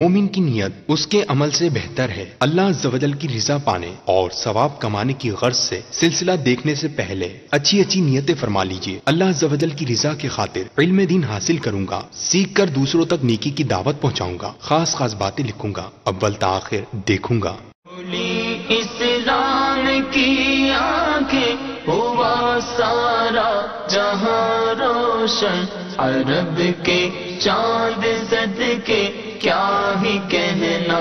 مومن کی نیت اس کے عمل سے بہتر ہے۔ اللہ عز و جل کی رضا پانے اور ثواب کمانے کی غرض سے سلسلہ دیکھنے سے پہلے اچھی اچھی نیتیں فرما لیجئے۔ اللہ عز و جل کی رضا کی خاطر علم دین حاصل کروں گا، سیکھ کر دوسروں تک نیکی کی دعوت پہنچاؤں گا، خاص خاص باتیں لکھوں گا، اول تا آخر دیکھوں گا۔ اسلام کی آنکھیں ہوا سارا جہاں روشن، عرب کے چاند صدقے کیا ہی کہنا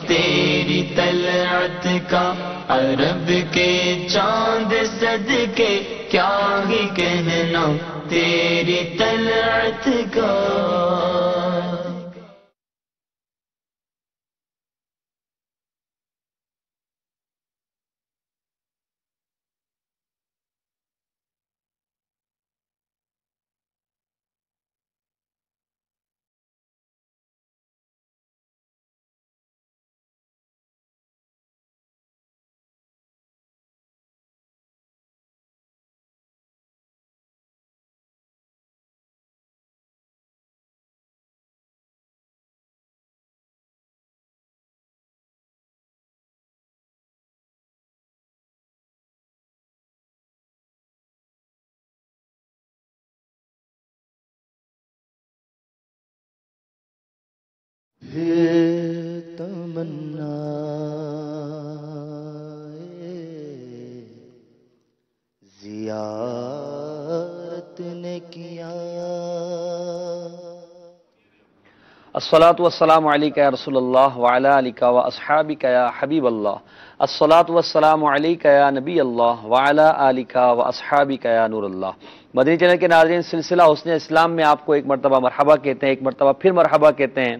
تیری طلعت کا، عرب کے چاند صدقے کیا ہی کہنا تیری طلعت کا۔ تمنا زیارت نے کیا۔ الصلاۃ والسلام علیکہ یا رسول اللہ وعلی آلک و اصحابک یا حبیب اللہ، الصلاۃ والسلام علیکہ یا نبی اللہ وعلی آلک و اصحابک یا نور اللہ۔ مدنی چینل کے ناظرین، سلسلہ حسن اسلام میں آپ کو ایک مرتبہ مرحبا کہتے ہیں، ایک مرتبہ پھر مرحبا کہتے ہیں۔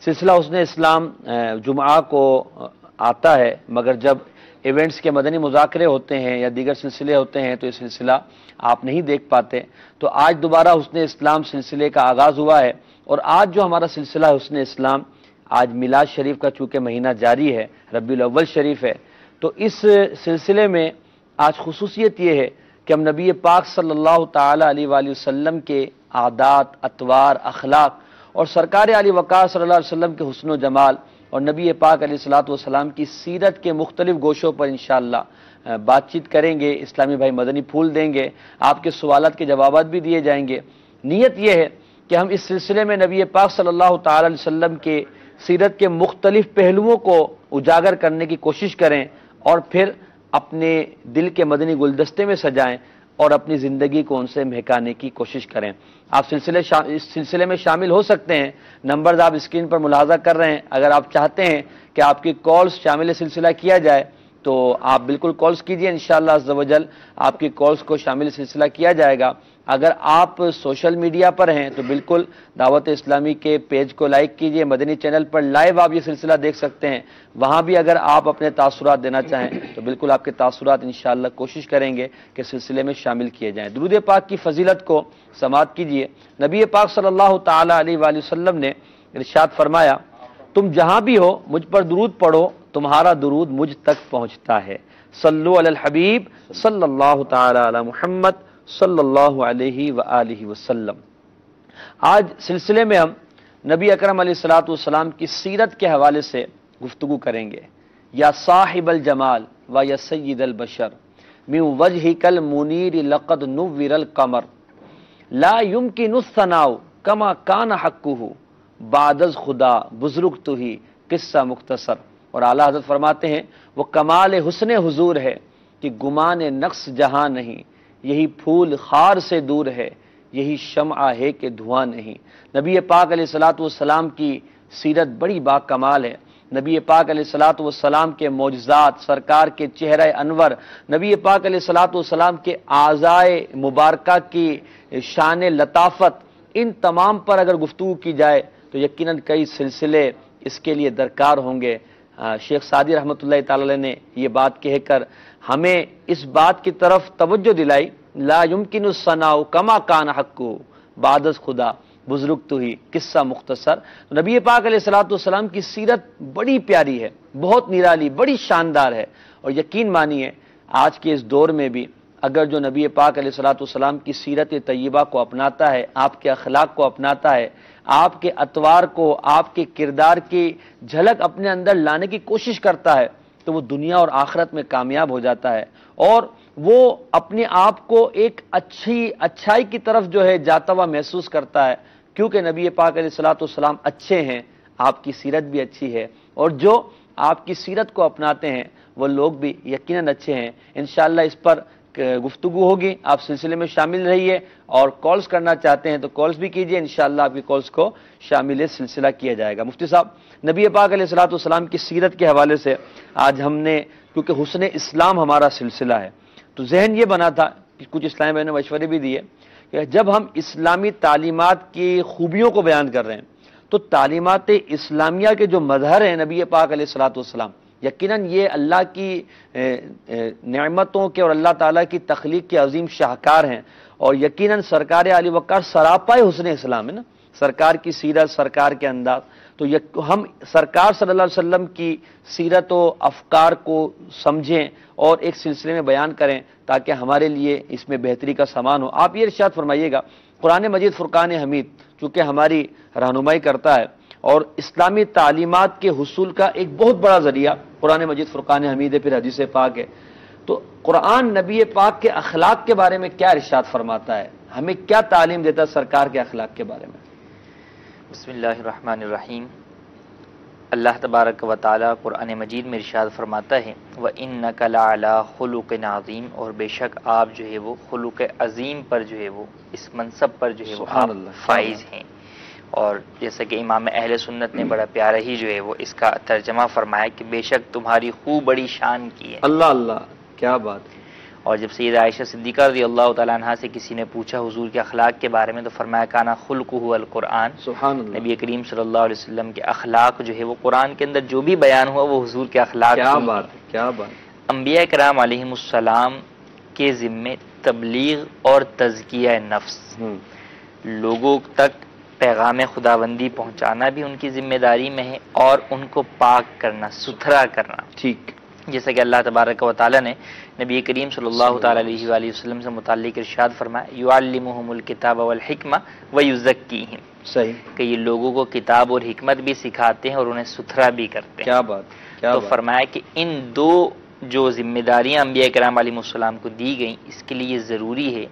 سلسلہ حسن اسلام جمعہ کو آتا ہے، مگر جب ایونٹس کے مدنی مذاکرے ہوتے ہیں یا دیگر سلسلے ہوتے ہیں تو یہ سلسلہ آپ نہیں دیکھ پاتے۔ تو آج دوبارہ حسن اسلام سلسلے کا آغاز ہوا ہے، اور آج جو ہمارا سلسلہ حسن اسلام، آج میلاد شریف کا چونکہ مہینہ جاری ہے، ربیع الاول شریف ہے، تو اس سلسلے میں آج خصوصیت یہ ہے کہ ہم نبی پاک صلی اللہ تعالی علیہ وآلہ وسلم کے عادات، اطوار، اخلاق اور سرکار علی وقار صلی اللہ علیہ وسلم کے حسن و جمال اور نبی پاک علیہ الصلوۃ والسلام کی سیرت کے مختلف گوشوں پر انشاءاللہ بات چیت کریں گے۔ اسلامی بھائی مدنی پھول دیں گے، آپ کے سوالات کے جوابات بھی دیے جائیں گے۔ نیت یہ ہے کہ ہم اس سلسلے میں نبی پاک صلی اللہ تعالی علیہ وسلم کے سیرت کے مختلف پہلوؤں کو اجاگر کرنے کی کوشش کریں اور پھر اپنے دل کے مدنی گلدستے میں سجائیں اور اپنی زندگی کو ان سے مہکانے کی کوشش کریں۔ آپ اس سلسلے میں شامل ہو سکتے ہیں، نمبرز آپ اسکرین پر ملاحظہ کر رہے ہیں۔ اگر آپ چاہتے ہیں کہ آپ کی کالز شامل سلسلہ کیا جائے تو آپ بالکل کالز کیجئے، انشاءاللہ عز و جل آپ کی کالز کو شامل سلسلہ کیا جائے گا۔ اگر آپ سوشل میڈیا پر ہیں تو بالکل دعوت اسلامی کے پیج کو لائک کیجئے، مدنی چینل پر لائیو آپ یہ سلسلہ دیکھ سکتے ہیں، وہاں بھی اگر آپ اپنے تاثرات دینا چاہیں تو بالکل آپ کے تاثرات انشاءاللہ کوشش کریں گے کہ سلسلے میں شامل کیے جائیں۔ درود پاک کی فضیلت کو سماعت کیجئے۔ نبی پاک صلی اللہ تعالی علیہ وآلہ وسلم نے ارشاد فرمایا، تم جہاں بھی ہو مجھ پر درود پڑھو، تمہارا درود مجھ تک پہنچتا ہے۔ صلو علی الحبیب صلی اللہ تعالی علی محمد صلی اللہ علیہ وآلہ وسلم۔ آج سلسلے میں ہم نبی اکرم علیہ الصلوۃ والسلام کی سیرت کے حوالے سے گفتگو کریں گے۔ یا صاحب الجمال و یا سید البشر من وجہک المنیر لقد نور القمر لا یمکن الثناء کما کان حقہ بعد از خدا بزرگ تو ہی قصہ مختصر۔ اور اعلیٰ حضرت فرماتے ہیں وہ کمال حسن حضور ہے کہ گمان نقص جہاں نہیں، یہی پھول خار سے دور ہے، یہی شمع ہے کہ دھواں نہیں۔ نبی پاک علیہ الصلوۃ والسلام کی سیرت بڑی با کمال ہے۔ نبی پاک علیہ الصلوۃ والسلام کے معجزات، سرکار کے چہرہ انور، نبی پاک علیہ الصلوۃ والسلام کے اعضائے مبارکہ کی شان لطافت، ان تمام پر اگر گفتگو کی جائے تو یقیناً کئی سلسلے اس کے لیے درکار ہوں گے۔ شیخ سعدی رحمۃ اللہ تعالی علیہ نے یہ بات کہہ کر ہمیں اس بات کی طرف توجہ دلائی، لا یمکن الثناء کما کان حقہ بعد از خدا بزرگ تو ہی قصہ مختصر۔ نبی پاک علیہ الصلوۃ والسلام کی سیرت بڑی پیاری ہے، بہت نرالی، بڑی شاندار ہے، اور یقین مانیے آج کے اس دور میں بھی اگر جو نبی پاک علیہ الصلوۃ والسلام کی سیرت طیبہ کو اپناتا ہے، آپ کے اخلاق کو اپناتا ہے، آپ کے اطوار کو، آپ کے کردار کی جھلک اپنے اندر لانے کی کوشش کرتا ہے، تو وہ دنیا اور آخرت میں کامیاب ہو جاتا ہے، اور وہ اپنے آپ کو ایک اچھائی کی طرف جو ہے جاتا ہوا محسوس کرتا ہے، کیونکہ نبی پاک علیہ الصلوۃ والسلام اچھے ہیں، آپ کی سیرت بھی اچھی ہے، اور جو آپ کی سیرت کو اپناتے ہیں وہ لوگ بھی یقیناً اچھے ہیں۔ انشاءاللہ اس پر گفتگو ہوگی، آپ سلسلے میں شامل رہیے، اور کالز کرنا چاہتے ہیں تو کالز بھی کیجئے، انشاءاللہ آپ کی کالز کو شامل سلسلہ کیا جائے گا۔ مفتی صاحب، نبی پاک علیہ الصلوۃ والسلام کی سیرت کے حوالے سے آج ہم نے، کیونکہ حسن اسلام ہمارا سلسلہ ہے، تو ذہن یہ بنا تھا کہ کچھ اسلامی بہنوں نے مشورے بھی دیے کہ جب ہم اسلامی تعلیمات کی خوبیوں کو بیان کر رہے ہیں تو تعلیمات اسلامیہ کے جو مظہر ہیں نبی پاک علیہ الصلوۃ والسلام، یقیناً یہ اللہ کی نعمتوں کے اور اللہ تعالیٰ کی تخلیق کے عظیم شاہکار ہیں، اور یقیناً سرکار علی وقار سراپائے حسن اسلام ہے نا، سرکار کی سیرت، سرکار کے انداز، تو ہم سرکار صلی اللہ علیہ وسلم کی سیرت و افکار کو سمجھیں اور ایک سلسلے میں بیان کریں تاکہ ہمارے لیے اس میں بہتری کا سامان ہو۔ آپ یہ ارشاد فرمائیے گا، قرآن مجید فرقان حمید چونکہ ہماری رہنمائی کرتا ہے اور اسلامی تعلیمات کے حصول کا ایک بہت بڑا ذریعہ قرآن مجید فرقان حمید ہے، پھر حدیث پاک ہے، تو قرآن نبی پاک کے اخلاق کے بارے میں کیا ارشاد فرماتا ہے، ہمیں کیا تعلیم دیتا ہے سرکار کے اخلاق کے بارے میں؟ بسم اللہ الرحمن الرحیم۔ اللہ تبارک و تعالی قرآن مجید میں ارشاد فرماتا ہے وَإِنَّكَ لَعَلَىٰ خُلُقٍ عَظِيمٍ، اور بے شک آپ جو ہے وہ خلق عظیم پر جو ہے وہ اس منصب پر جو ہے وہ آپ فائز ہیں۔ اور جیسا کہ امام اہل سنت نے بڑا پیارا ہی جو ہے وہ اس کا ترجمہ فرمایا کہ بے شک تمہاری خوب بڑی شان کی ہے۔ اللہ اللہ، کیا بات ہے۔ اور جب سیدہ عائشہ صدیقہ رضی اللہ تعالیٰ عنہا سے کسی نے پوچھا حضور کے اخلاق کے بارے میں تو فرمایا کانا خلقہ القرآن، سبحان اللہ، نبی کریم صلی اللہ علیہ وسلم کے اخلاق جو ہے وہ قرآن کے اندر جو بھی بیان ہوا وہ حضور کے اخلاق کیا ہی بات ہیں۔ ہے، کیا بات۔ انبیاء کرام علیہم السلام کے ذمے تبلیغ اور تزکیہ نفس، لوگوں تک پیغام خداوندی پہنچانا بھی ان کی ذمہ داری میں ہے، اور ان کو پاک کرنا، ستھرا کرنا، ٹھیک، جیسا کہ اللہ تبارک و تعالیٰ نے نبی کریم صلی اللہ تعالیٰ علیہ وآلہ وسلم سے متعلق ارشاد فرمایا یعلمہم الکتاب والحکمہ ویزکیہم، صحیح، کہ یہ لوگوں کو کتاب اور حکمت بھی سکھاتے ہیں اور انہیں ستھرا بھی کرتے ہیں۔ کیا بات، کیا تو بات۔ فرمایا کہ ان دو جو ذمہ داریاں انبیاء کرام علیہ السلام کو دی گئیں، اس کے لیے یہ ضروری ہے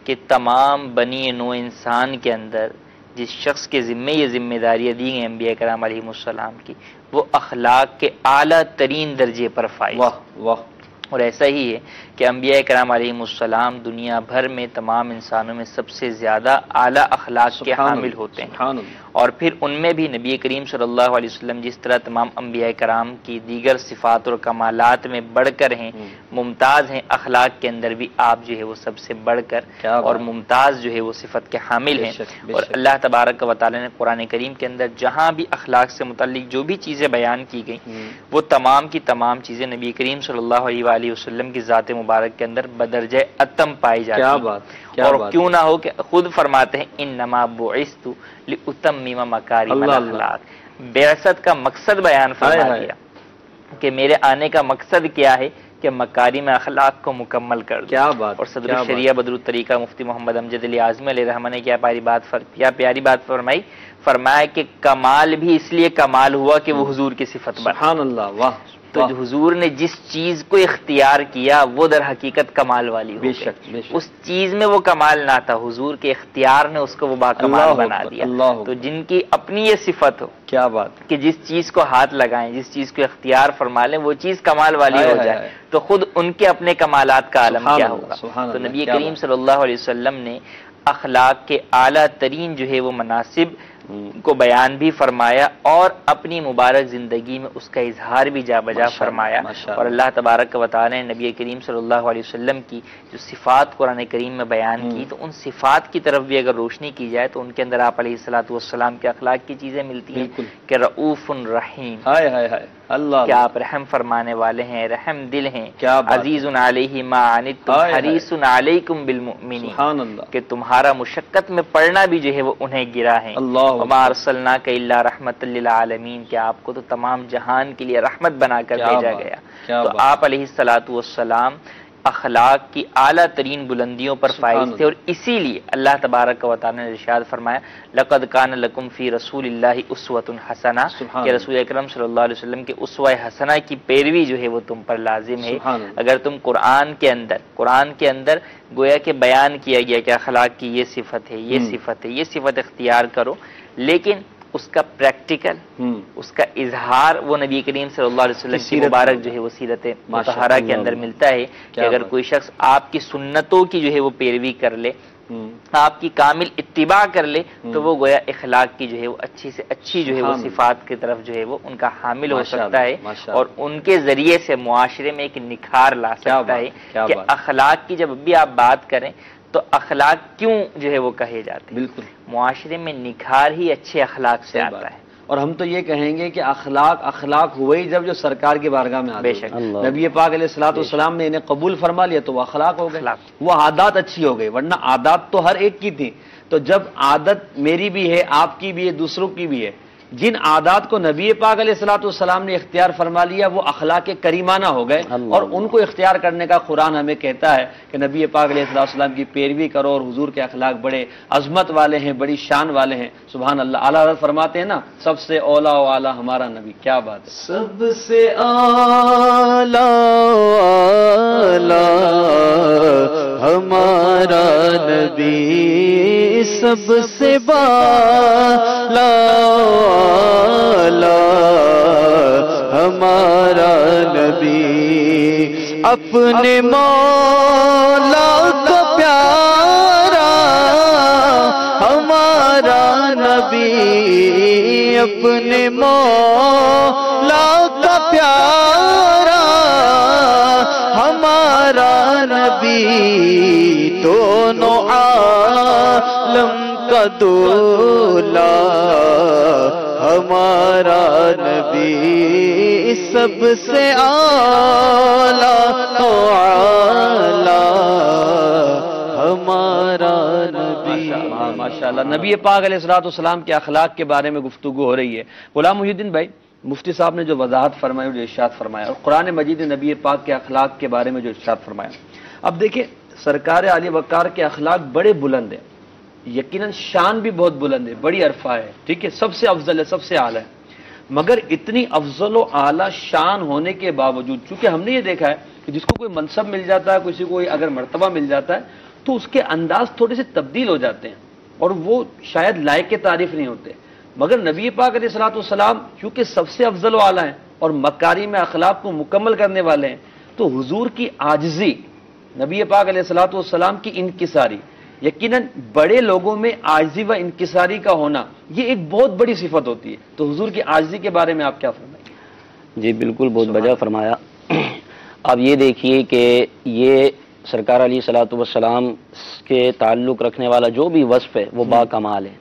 کہ تمام بنی نوع انسان کے اندر جس شخص کے ذمے یہ ذمہ داریاں دی گئیں انبیاء کرام علیہ السلام کی، وہ اخلاق کے اعلیٰ ترین درجے پر فائز، واہ واہ، اور ایسا ہی ہے کہ انبیاء کرام علیہ السلام دنیا بھر میں تمام انسانوں میں سب سے زیادہ اعلیٰ اخلاق کے حامل ہوتے ہیں، سبحان اللہ، اور پھر ان میں بھی نبی کریم صلی اللہ علیہ وسلم جس طرح تمام انبیاء کرام کی دیگر صفات اور کمالات میں بڑھ کر ہیں، ممتاز ہیں، اخلاق کے اندر بھی آپ جو ہے وہ سب سے بڑھ کر اور ممتاز جو ہے وہ صفت کے حامل ہیں۔ اور اللہ تبارک و تعالی نے قرآن کریم کے اندر جہاں بھی اخلاق سے متعلق جو بھی چیزیں بیان کی گئیں وہ تمام کی تمام چیزیں نبی کریم صلی اللہ علیہ وسلم کی ذات مبارک کے اندر بدرجہ اتم پائی جاتی ہیں۔ کیا بات، اور کیوں نہ ہو کہ خود فرماتے ہیں انما بعثت لاتمم مکارم الاخلاق، بعثت کا مقصد بیان فرما دیا کہ میرے آنے کا مقصد کیا ہے کہ مکارم اخلاق کو مکمل کر دو۔ کیا بات، اور صدر الشریعہ بدر الطریقہ مفتی محمد امجد علی اعظمی علیہ رحمہ نے کیا پیاری بات فرمائی، فرمایا کہ کمال بھی اس لیے کمال ہوا کہ وہ حضور کی صفت بنا۔ سبحان اللہ، واہ، تو حضور نے جس چیز کو اختیار کیا وہ در حقیقت کمال والی ہو بے گئی۔ شک، بے شک، اس چیز میں وہ کمال نہ تھا، حضور کے اختیار نے اس کو وہ باکمال بنا دیا۔ تو جن کی اپنی یہ صفت ہو کیا بات، کہ جس چیز کو ہاتھ لگائیں، جس چیز کو اختیار فرما لیں وہ چیز کمال والی ہو جائے، تو خود ان کے اپنے کمالات کا عالم کیا ہوگا۔ تو نبی کریم صلی اللہ علیہ وسلم نے اخلاق کے اعلیٰ ترین جو ہے وہ مناسب کو بیان بھی فرمایا اور اپنی مبارک زندگی میں اس کا اظہار بھی جا بجا فرمایا۔ اور اللہ تبارک و تعالی نے نبی کریم صلی اللہ علیہ وسلم کی جو صفات قرآن کریم میں بیان کی، تو ان صفات کی طرف بھی اگر روشنی کی جائے تو ان کے اندر آپ علیہ الصلوۃ والسلام کے اخلاق کی چیزیں ملتی ہیں کہ رؤوف رحیم، ہائے ہائے ہائے، اللہ، کہ آپ رحم فرمانے والے ہیں، رحم دل ہیں، عزیز علیہ ما عنتم حریص علیکم بالمؤمنین، سبحان اللہ، کہ تمہارا مشقت میں پڑنا بھی جو ہے وہ انہیں گرا ہے۔ وما ارسلناک الا رحمۃ للعالمین، کہ آپ کو تو تمام جہان کے لیے رحمت بنا کر بھیجا گیا۔ تو آپ علیہ الصلوۃ والسلام اخلاق کی اعلیٰ ترین بلندیوں پر فائز تھے، اور اسی لیے اللہ تبارک و تعالیٰ نے ارشاد فرمایا لقد کان لکم فی رسول اللہ اسوۃ حسنہ، کہ رسول اکرم صلی اللہ علیہ وسلم کے اسوہ حسنہ کی پیروی جو ہے وہ تم پر لازم ہے۔ اگر تم قرآن کے اندر گویا کہ بیان کیا گیا کہ اخلاق کی یہ صفت ہے، یہ صفت ہے، یہ صفت اختیار کرو، لیکن اس کا پریکٹیکل، اس کا اظہار وہ نبی کریم صلی اللہ علیہ وسلم کی مبارک جو ہے وہ سیرت مطہرہ کے اندر ملتا ہے کہ اگر کوئی شخص آپ کی سنتوں کی جو ہے وہ پیروی کر لے، آپ کی کامل اتباع کر لے، تو وہ گویا اخلاق کی جو ہے وہ اچھی سے اچھی جو ہے وہ صفات کی طرف جو ہے وہ ان کا حامل ہو سکتا ہے، اور ان کے ذریعے سے معاشرے میں ایک نکھار لا سکتا ہے کہ اخلاق کی جب بھی آپ بات کریں تو اخلاق کیوں جو ہے وہ کہے جاتے ہیں؟ بالکل، معاشرے میں نکھار ہی اچھے اخلاق سے آتا ہے۔ اور ہم تو یہ کہیں گے کہ اخلاق ہوئے ہی جب جو سرکار کی بارگاہ میں آتے ہیں۔ نبی پاک علیہ الصلوۃ والسلام نے انہیں قبول فرما لیا تو وہ اخلاق ہو گئے، وہ عادات اچھی ہو گئی، ورنہ عادات تو ہر ایک کی تھی۔ تو جب عادت میری بھی ہے، آپ کی بھی ہے، دوسروں کی بھی ہے، جن عادات کو نبی پاک علیہ الصلوۃ والسلام نے اختیار فرما لیا وہ اخلاق کریمانہ ہو گئے، اور ان کو اختیار کرنے کا قرآن ہمیں کہتا ہے کہ نبی پاک علیہ الصلوۃ والسلام کی پیروی کرو، اور حضور کے اخلاق بڑے عظمت والے ہیں، بڑی شان والے ہیں۔ سبحان اللہ۔ اعلیٰ حضرت فرماتے ہیں نا، سب سے اولا و اعلیٰ ہمارا نبی۔ کیا بات ہے، سب سے اعلیٰ ہمارا نبی، سب سے بالا ہمارا نبی، اپنے مولا کا پیارا ہمارا نبی، اپنے مولا کا پیارا ہمارا نبی، دونوں عالم کا دولا ہمارا نبی، سب سے اعلیٰ تو اعلیٰ ہمارا نبی۔ ماشاءاللہ، نبی پاک علیہ الصلوۃ والسلام کے اخلاق کے بارے میں گفتگو ہو رہی ہے۔ غلام محی الدین بھائی، مفتی صاحب نے جو وضاحت فرمائی، جو ارشاد فرمایا، اور قرآن مجید نے نبی پاک کے اخلاق کے بارے میں جو ارشاد فرمایا، اب دیکھیں سرکار علی وقار کے اخلاق بڑے بلند ہیں، یقیناً شان بھی بہت بلند ہے، بڑی عرفہ ہے، ٹھیک ہے، سب سے افضل ہے، سب سے اعلیٰ ہے، مگر اتنی افضل و اعلیٰ شان ہونے کے باوجود، چونکہ ہم نے یہ دیکھا ہے کہ جس کو کوئی منصب مل جاتا ہے، کسی کو اگر مرتبہ مل جاتا ہے تو اس کے انداز تھوڑے سے تبدیل ہو جاتے ہیں، اور وہ شاید لائق تعریف نہیں ہوتے، مگر نبی پاک علیہ الصلوۃ والسلام چونکہ سب سے افضل و اعلیٰ ہیں اور مکارم اخلاق کو مکمل کرنے والے ہیں، تو حضور کی عاجزی، نبی پاک علیہ الصلوۃ والسلام کی انکساری، یقیناً بڑے لوگوں میں عاجزی و انکساری کا ہونا یہ ایک بہت بڑی صفت ہوتی ہے، تو حضور کی عاجزی کے بارے میں آپ کیا فرمائیں گے؟ جی بالکل، بہت بجا فرمایا۔ آپ یہ دیکھیے کہ یہ سرکار علیہ الصلوۃ والسلام کے تعلق رکھنے والا جو بھی وصف ہے وہ با کمال ہے،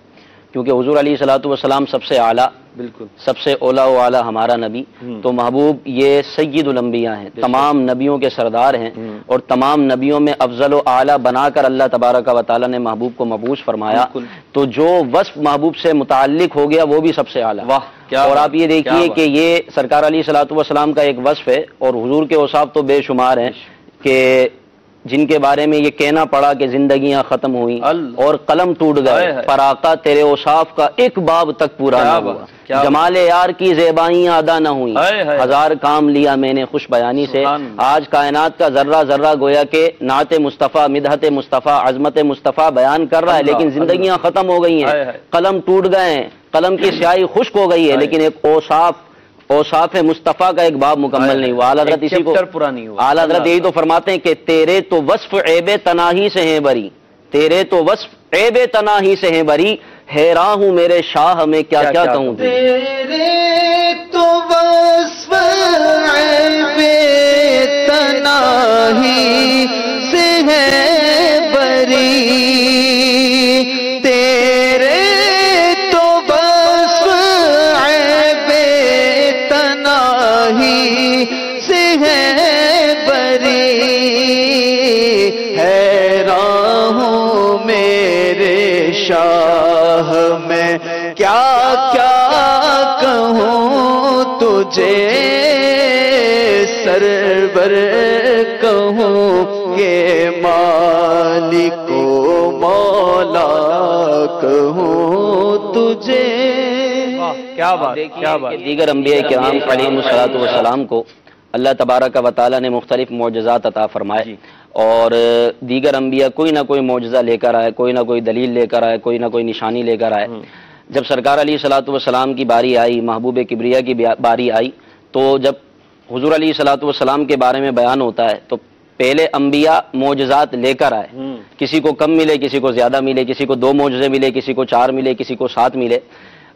کیونکہ حضور علیہ الصلوۃ والسلام سب سے اعلیٰ، بالکل سب سے اولا و اعلیٰ ہمارا نبی، تو محبوب یہ سید الانبیاء ہیں، تمام نبیوں کے سردار ہیں، اور تمام نبیوں میں افضل و اعلیٰ بنا کر اللہ تبارک و تعالیٰ نے محبوب کو مبعوث فرمایا، تو جو وصف محبوب سے متعلق ہو گیا وہ بھی سب سے اعلیٰ۔ اور آپ یہ دیکھیے کہ یہ سرکار علیہ الصلوۃ والسلام کا ایک وصف ہے، اور حضور کے اوصاف تو بے شمار ہیں کہ جن کے بارے میں یہ کہنا پڑا کہ زندگیاں ختم ہوئیں اور قلم ٹوٹ گئے، پر آقا تیرے اوصاف کا ایک باب تک پورا نہ ہوا، جمال یار کی زیبائیاں ادا نہ ہوئیں، ہزار کام لیا میں نے خوش بیانی سے۔ آج کائنات کا ذرہ ذرہ گویا کہ نعت مصطفیٰ، مدحت مصطفیٰ، عظمت مصطفیٰ بیان کر رہا ہے، لیکن زندگیاں ختم ہو گئی ہیں، قلم ٹوٹ گئے ہیں، قلم کی سیاہی خشک ہو گئی ہے، لیکن ایک اوصاف مصطفیٰ کا ایک باب مکمل نہیں ہوا۔ اعلیٰ حضرت اسی کو اعلیٰ حضرت یہی تو فرماتے ہیں کہ تیرے تو وصف عیب تناہی سے ہیں بری، تیرے تو وصف عیب تناہی سے ہیں بری، حیران ہوں میرے شاہ میں کیا کیا کہوں، تیرے تو وصف عیب تناہی سے ہے بری، تیرے تو وصف عیب تناہی سے ہے بری، حیران ہوں میرے شاہ میں کیا کیا کہوں تجھے، سرور کہوں مولا کہوں تجھے. کیا بات، کیا بات. دیگر انبیاء کرام علیہم الصلوۃ والسلام کو اللہ تبارک و تعالیٰ نے مختلف معجزات عطا فرمائے، اور دیگر انبیاء کوئی نہ کوئی معجزہ لے کر آئے، کوئی نہ کوئی دلیل لے کر آئے، کوئی نہ کوئی نشانی لے کر آئے. جب سرکار علیہ الصلوۃ والسلام کی باری آئی، محبوب کبریا کی باری آئی، تو جب حضور علیہ الصلوۃ والسلام کے بارے میں بیان ہوتا ہے تو پہلے انبیاء معجزات لے کر آئے. کسی کو کم ملے، کسی کو زیادہ ملے، کسی کو 2 معجزے ملے، کسی کو 4 ملے، کسی کو 7 ملے.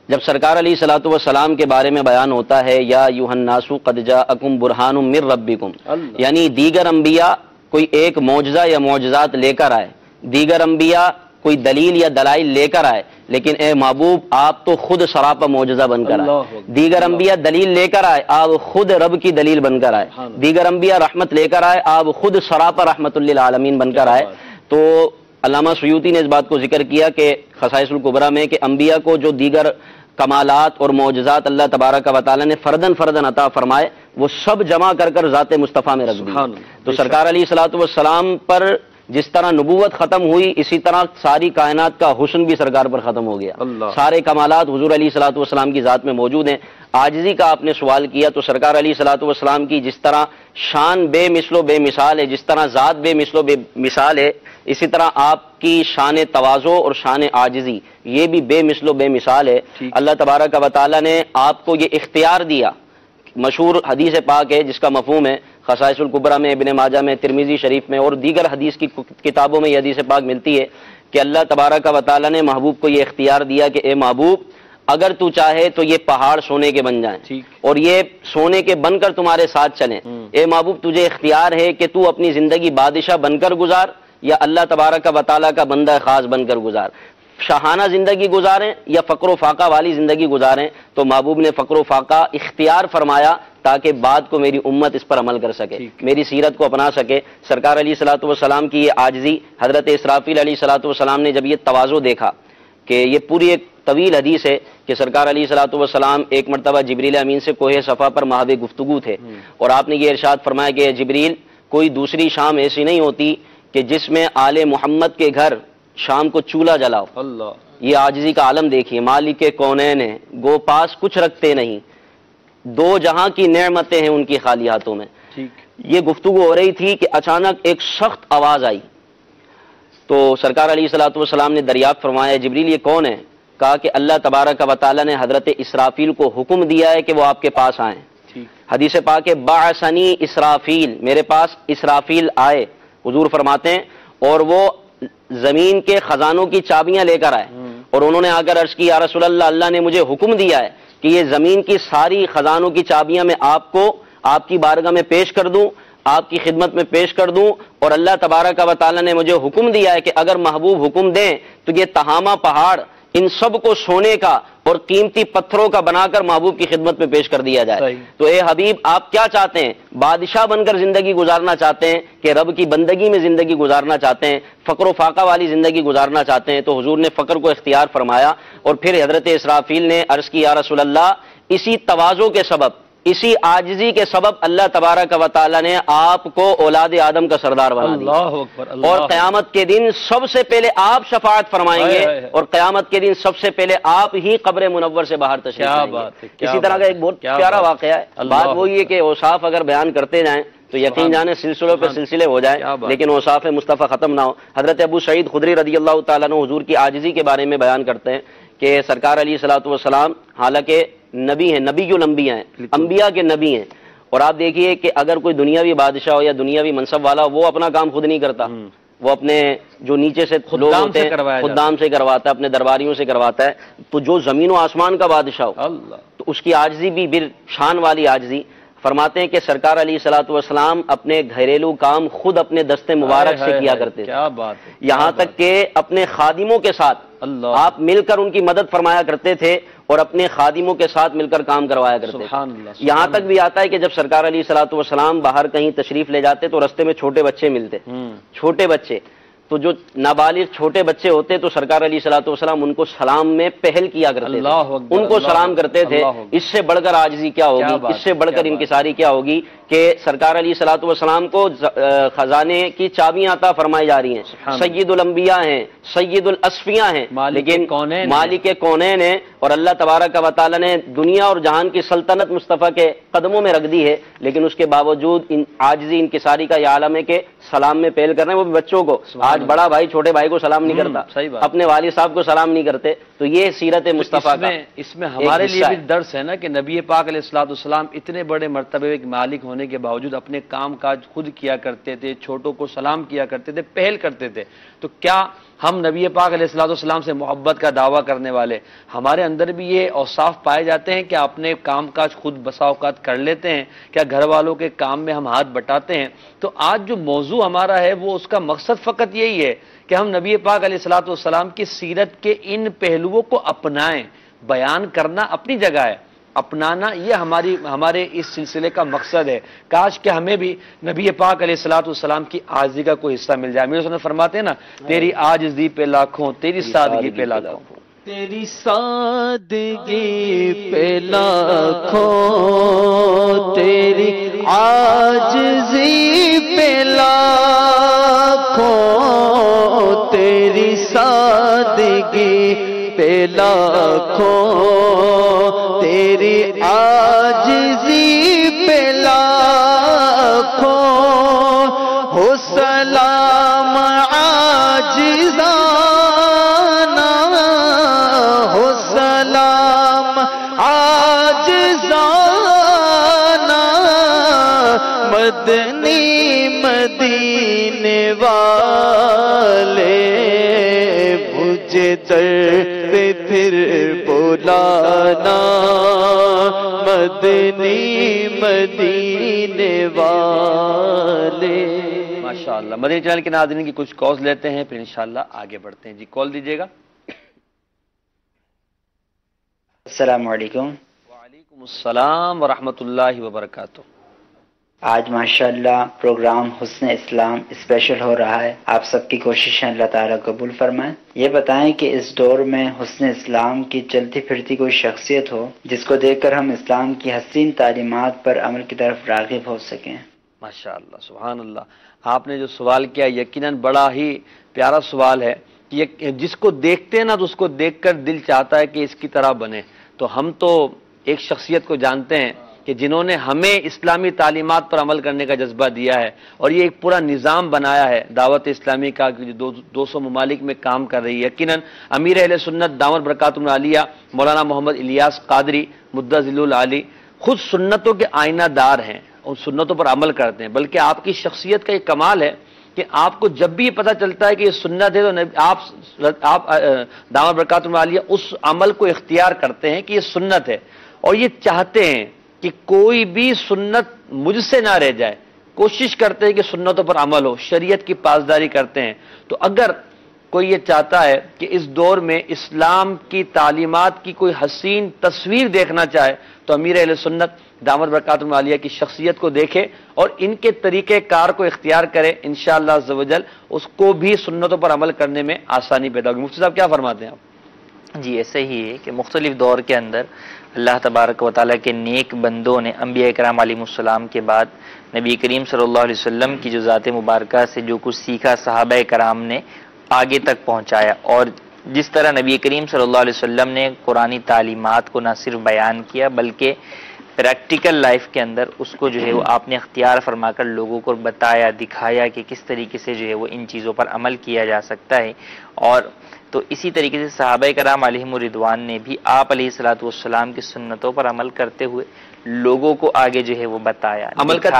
جب سرکار علیہ الصلوۃ والسلام کے بارے میں بیان ہوتا ہے یا ایھا الناس قد جاءکم برہان من ربکم، یعنی دیگر انبیاء کوئی ایک معجزہ یا معجزات لے کر آئے، دیگر انبیاء کوئی دلیل یا دلائل لے کر آئے، لیکن اے محبوب آپ تو خود سراپا معجزہ بن کر آئے. دیگر انبیاء دلیل لے کر آئے، آپ خود رب کی دلیل بن کر آئے. دیگر انبیاء رحمت لے کر آئے، آپ خود سراپا رحمت للعالمین بن کر آئے. تو علامہ سیوطی نے اس بات کو ذکر کیا کہ خصائص الکبریٰ میں کہ انبیاء کو جو دیگر کمالات اور معجزات اللہ تبارک و تعالیٰ نے فردن فردن عطا فرمائے، وہ سب جمع کر کر ذات مصطفیٰ میں رکھ دی. تو سرکار علیہ الصلوۃ والسلام پر جس طرح نبوت ختم ہوئی، اسی طرح ساری کائنات کا حسن بھی سرکار پر ختم ہو گیا. سارے کمالات حضور علیہ الصلوۃ والسلام کی ذات میں موجود ہیں. عاجزی کا آپ نے سوال کیا تو سرکار علیہ الصلوۃ والسلام کی جس طرح شان بے مثل و بے مثال ہے، جس طرح ذات بے مثل و بے مثال ہے، اسی طرح آپ کی شان تواضع اور شان عاجزی یہ بھی بے مثل و بے مثال ہے. اللہ تبارک و تعالیٰ نے آپ کو یہ اختیار دیا. مشہور حدیث پاک ہے جس کا مفہوم ہے خصائص الکبریٰ میں، ابن ماجہ میں، ترمذی شریف میں اور دیگر حدیث کی کتابوں میں یہ حدیث پاک ملتی ہے کہ اللہ تبارک و تعالیٰ نے محبوب کو یہ اختیار دیا کہ اے محبوب اگر تو چاہے تو یہ پہاڑ سونے کے بن جائیں اور یہ سونے کے بن کر تمہارے ساتھ چلیں. اے محبوب تجھے اختیار ہے کہ تو اپنی زندگی بادشاہ بن کر گزار یا اللہ تبارک و تعالیٰ کا بندہ خاص بن کر گزار، شاہانہ زندگی گزاریں یا فقر و فاقہ والی زندگی گزاریں. تو محبوب نے فقر و فاقہ اختیار فرمایا تاکہ بعد کو میری امت اس پر عمل کر سکے، میری سیرت کو اپنا سکے. سرکار علیہ الصلوۃ والسلام کی یہ عاجزی، حضرت اسرافیل علیہ الصلوۃ والسلام نے جب یہ تواضع دیکھا کہ یہ پوری ایک طویل حدیث ہے کہ سرکار علیہ الصلوۃ والسلام ایک مرتبہ جبریل امین سے کوہ صفا پر محو گفتگو تھے، اور آپ نے یہ ارشاد فرمایا کہ جبریل کوئی دوسری شام ایسی نہیں ہوتی کہ جس میں آل محمد کے گھر شام کو چولہا جلاؤ. یہ عاجزی کا عالم دیکھیے. مالک کونین ہیں، گو پاس کچھ رکھتے نہیں، 2 جہاں کی نعمتیں ہیں ان کی خالی ہاتھوں میں. یہ گفتگو ہو رہی تھی کہ اچانک ایک سخت آواز آئی. تو سرکار علیہ الصلوۃ والسلام نے دریافت فرمایا جبریل یہ کون ہے؟ کہا کہ اللہ تبارک و تعالیٰ نے حضرت اسرافیل کو حکم دیا ہے کہ وہ آپ کے پاس آئیں. حدیث پاک ہے بعثنی اسرافیل، میرے پاس اسرافیل آئے. حضور فرماتے ہیں اور وہ زمین کے خزانوں کی چابیاں لے کر آئے اور انہوں نے آ کر عرض کی یا رسول اللہ، اللہ نے مجھے حکم دیا ہے کہ یہ زمین کی ساری خزانوں کی چابیاں میں آپ کو آپ کی بارگاہ میں پیش کر دوں، آپ کی خدمت میں پیش کر دوں، اور اللہ تبارک و تعالیٰ نے مجھے حکم دیا ہے کہ اگر محبوب حکم دیں تو یہ تہامہ پہاڑ ان سب کو سونے کا اور قیمتی پتھروں کا بنا کر محبوب کی خدمت میں پیش کر دیا جائے. تو اے حبیب آپ کیا چاہتے ہیں؟ بادشاہ بن کر زندگی گزارنا چاہتے ہیں کہ رب کی بندگی میں زندگی گزارنا چاہتے ہیں، فقر و فاقہ والی زندگی گزارنا چاہتے ہیں؟ تو حضور نے فقر کو اختیار فرمایا اور پھر حضرت اسرافیل نے عرض کی یا رسول اللہ، اسی تواضع کے سبب، اسی عاجزی کے سبب اللہ تبارک و تعالیٰ نے آپ کو اولاد آدم کا سردار بنا دیا، اور قیامت کے دن سب سے پہلے آپ شفاعت فرمائیں گے اور قیامت کے دن سب سے پہلے آپ ہی قبر منور سے باہر تشریف لائیں گے. اسی طرح کا ایک بہت پیارا واقعہ ہے. بات وہی ہے کہ اوصاف اگر بیان کرتے جائیں تو یقین جانے سلسلوں پہ سلسلے ہو جائیں لیکن اوصاف مصطفیٰ ختم نہ ہو. حضرت ابو سعید خدری رضی اللہ تعالیٰ عنہ حضور کی عاجزی کے بارے میں بیان کرتے ہیں کہ سرکار علیہ الصلوۃ والسلام حالانکہ نبی ہیں، نبی الانبیاء ہیں، انبیاء کے نبی ہیں، اور آپ دیکھیے کہ اگر کوئی دنیاوی بادشاہ ہو یا دنیاوی منصب والا وہ اپنا کام خود نہیں کرتا، وہ اپنے جو نیچے سے لوگ ہوتے ہیں خدام سے کرواتا ہے، اپنے درباریوں سے کرواتا ہے. تو جو زمین و آسمان کا بادشاہ ہو تو اس کی عاجزی بھی شان والی عاجزی. فرماتے ہیں کہ سرکار علیہ الصلوۃ والسلام اپنے گھریلو کام خود اپنے دستے مبارک سے کیا کرتے تھے، یہاں تک کہ اپنے خادموں کے ساتھ آپ مل کر ان کی مدد فرمایا کرتے تھے اور اپنے خادموں کے ساتھ مل کر کام کروایا کرتے تھے. یہاں تک بھی آتا ہے کہ جب سرکار علیہ الصلوۃ والسلام باہر کہیں تشریف لے جاتے تو رستے میں چھوٹے بچے ملتے، چھوٹے بچے، تو جو نابالغ چھوٹے بچے ہوتے تو سرکار علیہ الصلوۃ والسلام ان کو سلام میں پہل کیا کرتے تھے، ان کو سلام کرتے تھے۔ اس سے بڑھ کر عاجزی کیا ہوگی، اس سے بڑھ کر انکساری کیا ہوگی کہ سرکار علیہ الصلوۃ والسلام کو خزانے کی چابیاں عطا فرمائی جا رہی ہیں، سید الانبیاء ہیں، سید الاصفیاء ہیں، لیکن مالک کونین ہیں، اور اللہ تبارک و تعالیٰ نے دنیا اور جہان کی سلطنت مصطفیٰ کے قدموں میں رکھ دی ہے، لیکن اس کے باوجود عاجزی انکساری کا یہ عالم ہے کہ سلام میں پہل کر رہے ہیں، وہ بھی بچوں کو۔ آج بڑا بھائی چھوٹے بھائی کو سلام نہیں کرتا، اپنے والد صاحب کو سلام نہیں کرتے، تو یہ سیرت مصطفیٰ کا اس میں ہمارے لیے بھی درس ہے نا کہ نبی پاک علیہ الصلوۃ والسلام اتنے بڑے مرتبے کے مالک ہونے کے باوجود اپنے کام کاج خود کیا کرتے تھے، چھوٹوں کو سلام کیا کرتے تھے، پہل کرتے تھے۔ تو کیا ہم نبی پاک علیہ الصلوۃ والسلام سے محبت کا دعویٰ کرنے والے ہمارے اندر بھی یہ اوصاف پائے جاتے ہیں کہ اپنے کام کاج خود بسا اوقات کر لیتے ہیں؟ کیا گھر والوں کے کام میں ہم ہاتھ بٹاتے ہیں؟ تو آج جو موضوع ہمارا ہے وہ اس کا مقصد فقط یہی ہے کہ ہم نبی پاک علیہ الصلوۃ والسلام کی سیرت کے ان پہلوؤں کو اپنائیں۔ بیان کرنا اپنی جگہ ہے، اپنانا یہ ہمارے اس سلسلے کا مقصد ہے۔ کاش کہ ہمیں بھی نبی پاک علیہ الصلوۃ والسلام کی عاجزی کا کوئی حصہ مل جائے۔ امیر حسن فرماتے ہیں نا، تیری عاجزی پہ لاکھوں، تیری سادگی پہ لاکھوں، تیری سادگی پہ لاکھوں، تیری عاجزی پہ لاکھوں، تیری سادگی پہ لاکھوں، تیری عاجزی پہ لاکھوں، ہو سلام عاجزانہ، ہو سلام عاجزانہ، مدنی مدینے والے مجھے در پہ پھر بلانا، مدنی مدینے والے۔ ماشاءاللہ۔ مدنی چینل کے ناظرین کی کچھ کالز لیتے ہیں، پھر انشاءاللہ آگے بڑھتے ہیں۔ جی کال دیجیے گا۔ السلام علیکم۔ وعلیکم السلام ورحمۃ اللہ وبرکاتہ۔ آج ماشاءاللہ پروگرام حسن اسلام اسپیشل ہو رہا ہے، آپ سب کی کوششیں اللہ تعالیٰ قبول فرمائیں۔ یہ بتائیں کہ اس دور میں حسن اسلام کی چلتی پھرتی کوئی شخصیت ہو جس کو دیکھ کر ہم اسلام کی حسین تعلیمات پر عمل کی طرف راغب ہو سکیں۔ ماشاءاللہ، سبحان اللہ۔ آپ نے جو سوال کیا یقیناً بڑا ہی پیارا سوال ہے کہ جس کو دیکھتے ہیں نا تو اس کو دیکھ کر دل چاہتا ہے کہ اس کی طرح بنے۔ تو ہم تو ایک شخصیت کو جانتے ہیں کہ جنہوں نے ہمیں اسلامی تعلیمات پر عمل کرنے کا جذبہ دیا ہے، اور یہ ایک پورا نظام بنایا ہے دعوت اسلامی کا جو 200 ممالک میں کام کر رہی ہے۔ یقیناً امیر اہل سنت دامت برکاتہم العالیہ مولانا محمد الیاس قادری مدہ ذل العالی خود سنتوں کے آئینہ دار ہیں، ان سنتوں پر عمل کرتے ہیں۔ بلکہ آپ کی شخصیت کا یہ کمال ہے کہ آپ کو جب بھی یہ پتہ چلتا ہے کہ یہ سنت ہے تو آپ دامت برکاتہم العالیہ اس عمل کو اختیار کرتے ہیں کہ یہ سنت ہے، اور یہ چاہتے ہیں کہ کوئی بھی سنت مجھ سے نہ رہ جائے، کوشش کرتے ہیں کہ سنتوں پر عمل ہو، شریعت کی پاسداری کرتے ہیں۔ تو اگر کوئی یہ چاہتا ہے کہ اس دور میں اسلام کی تعلیمات کی کوئی حسین تصویر دیکھنا چاہے تو امیر اہل سنت دامت برکاتہم العالیہ کی شخصیت کو دیکھے اور ان کے طریقہ کار کو اختیار کرے، انشاءاللہ عز و جل اس کو بھی سنتوں پر عمل کرنے میں آسانی پیدا ہوگی۔ مفتی صاحب کیا فرماتے ہیں آپ؟ جی ایسے ہی ہے کہ مختلف دور کے اندر اللہ تبارک و تعالیٰ کے نیک بندوں نے انبیاء کرام علیہم السلام کے بعد نبی کریم صلی اللہ علیہ وسلم کی جو ذات مبارکہ سے جو کچھ سیکھا صحابہ کرام نے آگے تک پہنچایا، اور جس طرح نبی کریم صلی اللہ علیہ وسلم نے قرآنی تعلیمات کو نہ صرف بیان کیا بلکہ پریکٹیکل لائف کے اندر اس کو جو ہے وہ آپ نے اختیار فرما کر لوگوں کو بتایا، دکھایا کہ کس طریقے سے جو ہے وہ ان چیزوں پر عمل کیا جا سکتا ہے۔ اور تو اسی طریقے سے صحابہ کرام علیہم الرضوان نے بھی آپ علیہ الصلوۃ والسلام کی سنتوں پر عمل کرتے ہوئے لوگوں کو آگے جو ہے وہ بتایا، عمل کا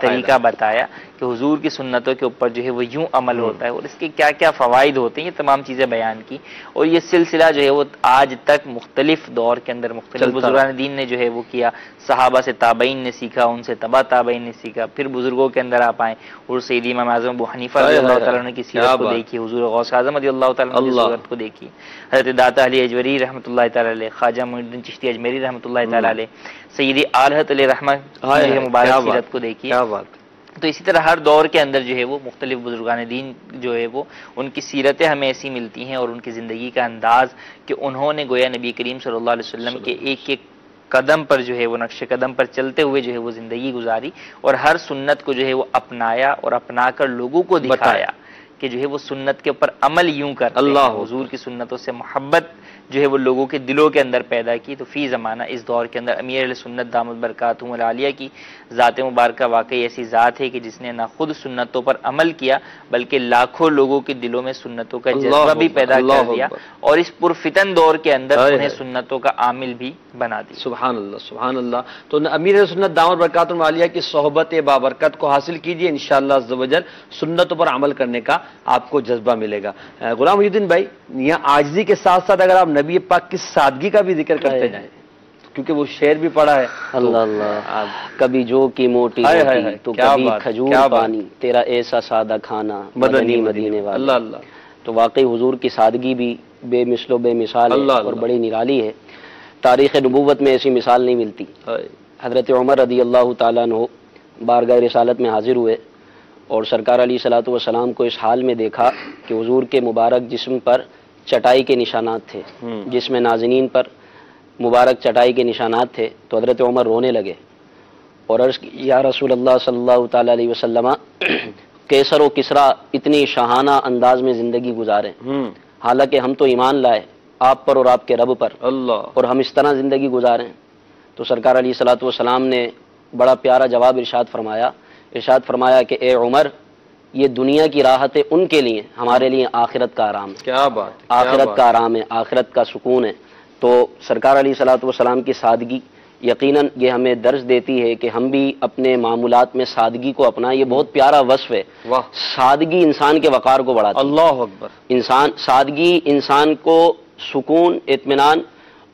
طریقہ بتایا کہ حضور کی سنتوں کے اوپر جو ہے وہ یوں عمل ہوتا ہے اور اس کے کیا کیا فوائد ہوتے ہیں، یہ تمام چیزیں بیان کی۔ اور یہ سلسلہ جو ہے وہ آج تک مختلف دور کے اندر مختلف بزرگان دین نے جو ہے وہ کیا، صحابہ سے تابعین نے سیکھا، ان سے تبع تابعین نے سیکھا، پھر بزرگوں کے اندر آپ آئیں اور سیدی امام اعظم ابو حنیفہ رضی اللہ تعالیٰ عنہ کی سیرت کو دیکھیے، حضور غوث اعظم رضی اللہ تعالیٰ عنہ کی سیرت کو دیکھیے، حضرت داتا علی اجوری رحمۃ اللہ تعالیٰ علیہ، خواجہ معین الدین چشتی اجمیری رحمۃ اللہ تعالیٰ علیہ، سیدی آلہت علیہ رحمہ مبارک سیرت کو دیکھیے۔ تو اسی طرح ہر دور کے اندر جو ہے وہ مختلف بزرگان دین جو ہے وہ ان کی سیرتیں ہمیں ایسی ملتی ہیں اور ان کی زندگی کا انداز کہ انہوں نے گویا نبی کریم صلی اللہ علیہ وسلم کے ایک ایک قدم پر جو ہے وہ نقش قدم پر چلتے ہوئے جو ہے وہ زندگی گزاری اور ہر سنت کو جو ہے وہ اپنایا اور اپنا کر لوگوں کو دکھایا کہ جو ہے وہ سنت کے اوپر عمل یوں کرتے ہیں، حضور کی سنتوں سے محبت جو ہے وہ لوگوں کے دلوں کے اندر پیدا کی۔ تو فی زمانہ اس دور کے اندر امیر اہل سنت دامت برکاتہم العالیہ کی ذات مبارکہ واقعی ایسی ذات ہے کہ جس نے نہ خود سنتوں پر عمل کیا بلکہ لاکھوں لوگوں کے دلوں میں سنتوں کا جذبہ بھی پیدا کر دیا اور اس پرفتن دور کے اندر انہیں سنتوں کا عامل بھی بنا دیا۔ سبحان اللہ سبحان اللہ۔ تو امیر اہل سنت دامت برکاتہم العالیہ کی صحبت بابرکت کو حاصل کیجئے، انشاءاللہ عز و جل سنتوں پر عمل کرنے کا آپ کو جذبہ ملے گا۔ غلام محی الدین بھائی، یہاں عاجزی کے ساتھ ساتھ اگر آپ نبی پاک کی سادگی کا بھی ذکر کرتے جائیں کیونکہ وہ شعر بھی پڑھا ہے، اللہ اللہ، کبھی جو کی موٹی روٹی تو کبھی کھجور پانی، تیرا ایسا سادہ کھانا مدنی مدینے والا، اللہ اللہ۔ تو واقعی حضور کی سادگی بھی بے مثل و بے مثال ہے اور بڑی نرالی ہے، تاریخ نبوت میں ایسی مثال نہیں ملتی۔ حضرت عمر رضی اللہ تعالیٰ عنہ بارگاہ رسالت میں حاضر ہوئے اور سرکار علیہ الصلوۃ والسلام کو اس حال میں دیکھا کہ حضور کے مبارک جسم پر چٹائی کے نشانات تھے، جس میں نازنین پر مبارک چٹائی کے نشانات تھے، تو حضرت عمر رونے لگے اور عرض کی یا رسول اللہ صلی اللہ تعالی علیہ وسلم، کیسر و کسرا اتنی شاہانہ انداز میں زندگی گزارے، حالانکہ ہم تو ایمان لائے آپ پر اور آپ کے رب پر، اللہ، اور ہم اس طرح زندگی گزاریں۔ تو سرکار علیہ الصلوۃ والسلام نے بڑا پیارا جواب ارشاد فرمایا کہ اے عمر، یہ دنیا کی راحت ہے ان کے لیے، ہمارے لیے آخرت کا آرام ہے۔ کیا بات، آخرت کا آرام ہے، آخرت کا سکون ہے۔ تو سرکار علیہ الصلوۃ والسلام کی سادگی یقیناً یہ ہمیں درس دیتی ہے کہ ہم بھی اپنے معمولات میں سادگی کو اپنائیں۔ یہ بہت پیارا وصف ہے، سادگی انسان کے وقار کو بڑھاتی ہے۔ اللہ اکبر۔ سادگی انسان کو سکون، اطمینان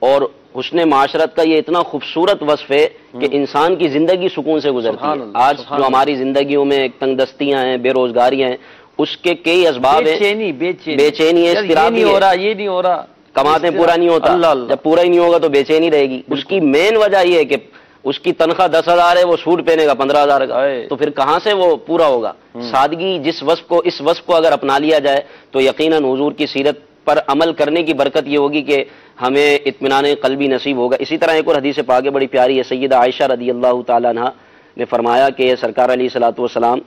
اور حسن معاشرت کا یہ اتنا خوبصورت وصف ہے کہ انسان کی زندگی سکون سے گزرتی ہے۔ آج جو ہماری زندگیوں میں تنگ دستیاں ہیں، بے روزگاریاں ہیں، اس کے کئی اسباب ہیں، بے چینی ہے، اضطراب ہے، یہ نہیں ہو رہا، کماتے پورا نہیں ہوتا، جب پورا ہی نہیں ہوگا تو بے چینی رہے گی۔ اس کی مین وجہ یہ ہے کہ اس کی تنخواہ 10,000 ہے، وہ سوٹ پہنے گا 15,000 کا، تو پھر کہاں سے وہ پورا ہوگا؟ سادگی اس وصف کو اگر اپنا لیا جائے تو یقیناً حضور کی سیرت پر عمل کرنے کی برکت یہ ہوگی کہ ہمیں اطمینان قلبی نصیب ہوگا۔ اسی طرح ایک اور حدیث پاک بڑی پیاری ہے، سیدہ عائشہ رضی اللہ تعالیٰ عنہ نے فرمایا کہ سرکار علیہ الصلوۃ والسلام،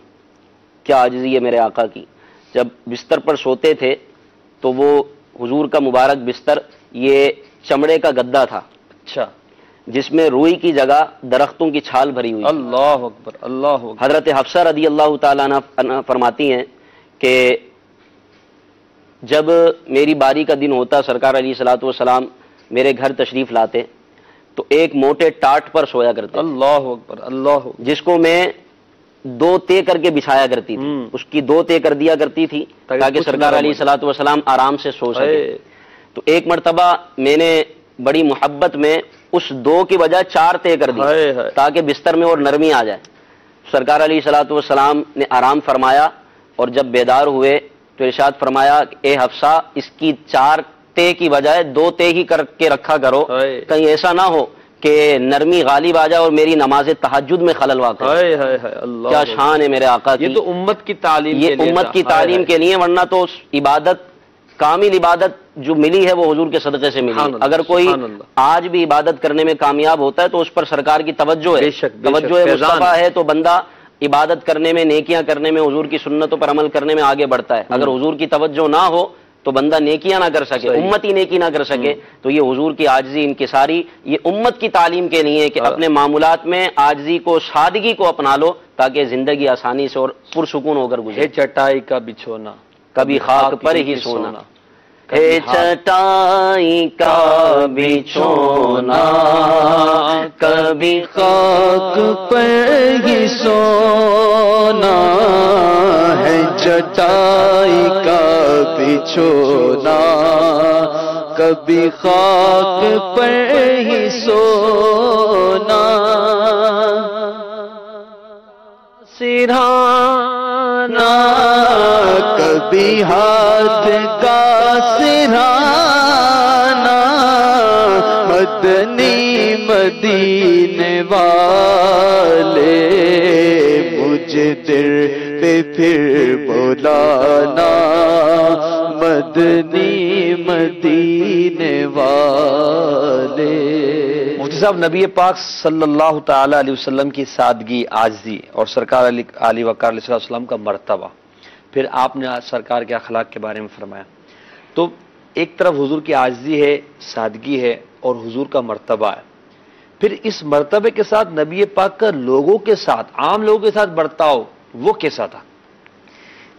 کیا عاجزی ہے میرے آقا کی، جب بستر پر سوتے تھے تو وہ حضور کا مبارک بستر یہ چمڑے کا گدا تھا، اچھا، جس میں روئی کی جگہ درختوں کی چھال بھری ہوئی۔ اللہ اکبر، اللہ اکبر۔ حضرت حفصہ رضی اللہ تعالیٰ عنہ فرماتی ہیں کہ جب میری باری کا دن ہوتا، سرکار علیہ الصلوۃ والسلام میرے گھر تشریف لاتے تو ایک موٹے ٹاٹ پر سویا کرتے، اللہ اکبر، اللہ، جس کو میں 2 تے کر کے بچھایا کرتی تھی، اس کی 2 تے کر دیا کرتی تھی تاکہ سرکار علیہ الصلوۃ والسلام آرام سے سو سکے۔ تو ایک مرتبہ میں نے بڑی محبت میں اس 2 کی بجائے 4 تے کر دی تاکہ بستر میں اور نرمی آ جائے۔ سرکار علیہ الصلوۃ والسلام نے آرام فرمایا اور جب بیدار ہوئے تو ارشاد فرمایا کہ اے حفصہ، اس کی 4 تے کی بجائے 2 تے ہی کر کے رکھا کرو، کہیں ایسا نہ ہو کہ نرمی غالب آ جائے اور میری نماز تہجد میں خلل واقع ہے۔ کیا شان ہے میرے آقا کی، یہ تو امت کی تعلیم، یہ امت کی تعلیم کے لیے، ورنہ تو عبادت، کامل عبادت جو ملی ہے وہ حضور کے صدقے سے ملی ہے۔ اگر کوئی آج بھی عبادت کرنے میں کامیاب ہوتا ہے تو اس پر سرکار کی توجہ ہے، توجہ مصطفیٰ ہے، تو بندہ عبادت کرنے میں، نیکیاں کرنے میں، حضور کی سنتوں پر عمل کرنے میں آگے بڑھتا ہے۔ اگر حضور کی توجہ نہ ہو تو بندہ نیکیاں نہ کر سکے، امت ہی نیکی نہ کر سکے۔ تو یہ حضور کی عاجزی انکساری یہ امت کی تعلیم کے لیے کہ اپنے معمولات میں عاجزی کو، سادگی کو اپنا لو تاکہ زندگی آسانی سے اور پرسکون ہو کر گزرے۔ چٹائی کا بچھونا کبھی خاک پر ہی سونا، ہے چٹائی کا بچھونا کبھی خاک پر ہی سونا، ہے چٹائی کا بچھونا کبھی خاک پر ہی سونا، سرہانا کبھی ہاتھ کا سرہانا، مدنی مدینے والے مجھے در پہ پھر مولانا مدنی مدینے والے. مفتی صاحب، نبی پاک صلی اللہ تعالی علیہ وسلم کی سادگی، عاجزی اور سرکار علی وقار علیہ السلام کا مرتبہ، پھر آپ نے سرکار کے اخلاق کے بارے میں فرمایا. تو ایک طرف حضور کی عاجزی ہے، سادگی ہے اور حضور کا مرتبہ ہے، پھر اس مرتبے کے ساتھ نبی پاک کا لوگوں کے ساتھ، عام لوگوں کے ساتھ برتاؤ وہ کیسا تھا؟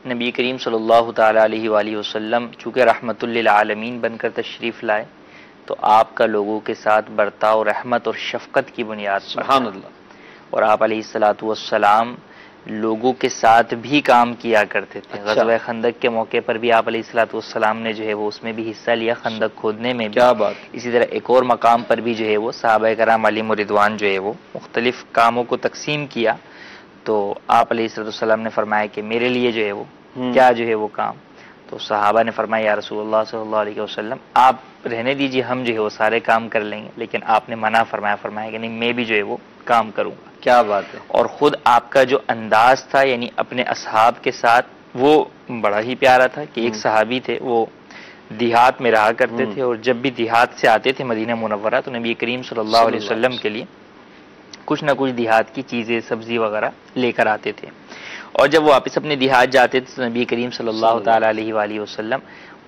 نبی کریم صلی اللہ تعالی علیہ وآلہ وسلم چونکہ رحمت للعالمین بن کر تشریف لائے تو آپ کا لوگوں کے ساتھ برتاؤ رحمت اور شفقت کی بنیاد پر. سبحان اللہ. اور آپ علیہ الصلوۃ والسلام لوگوں کے ساتھ بھی کام کیا کرتے تھے. غزوہ خندق کے موقع پر بھی آپ علیہ الصلوۃ والسلام نے جو ہے وہ اس میں بھی حصہ لیا، خندق کھودنے میں بھی. کیا بات. اسی طرح ایک اور مقام پر بھی جو ہے وہ صحابہ کرام علیہم رضوان جو ہے وہ مختلف کاموں کو تقسیم کیا. تو آپ علیہ الصلوۃ والسلام نے فرمایا کہ میرے لیے جو ہے وہ کیا جو ہے وہ کام. تو صحابہ نے فرمایا یا رسول اللہ صلی اللہ علیہ وسلم آپ رہنے دیجیے، ہم جو ہے وہ سارے کام کر لیں گے. لیکن آپ نے منع فرمایا کہ نہیں، میں بھی جو ہے وہ کام کروں گا. کیا بات ہے. اور خود آپ کا جو انداز تھا یعنی اپنے اصحاب کے ساتھ وہ بڑا ہی پیارا تھا کہ ایک صحابی تھے وہ دیہات میں رہا کرتے تھے اور جب بھی دیہات سے آتے تھے مدینہ منورہ تو نبی کریم صلی اللہ علیہ وسلم کے لیے کچھ نہ کچھ دیہات کی چیزیں سبزی وغیرہ لے کر آتے تھے. اور جب وہ واپس اپنے دیہات جاتے تھے تو نبی کریم صلی اللہ تعالی علیہ وآلہ وسلم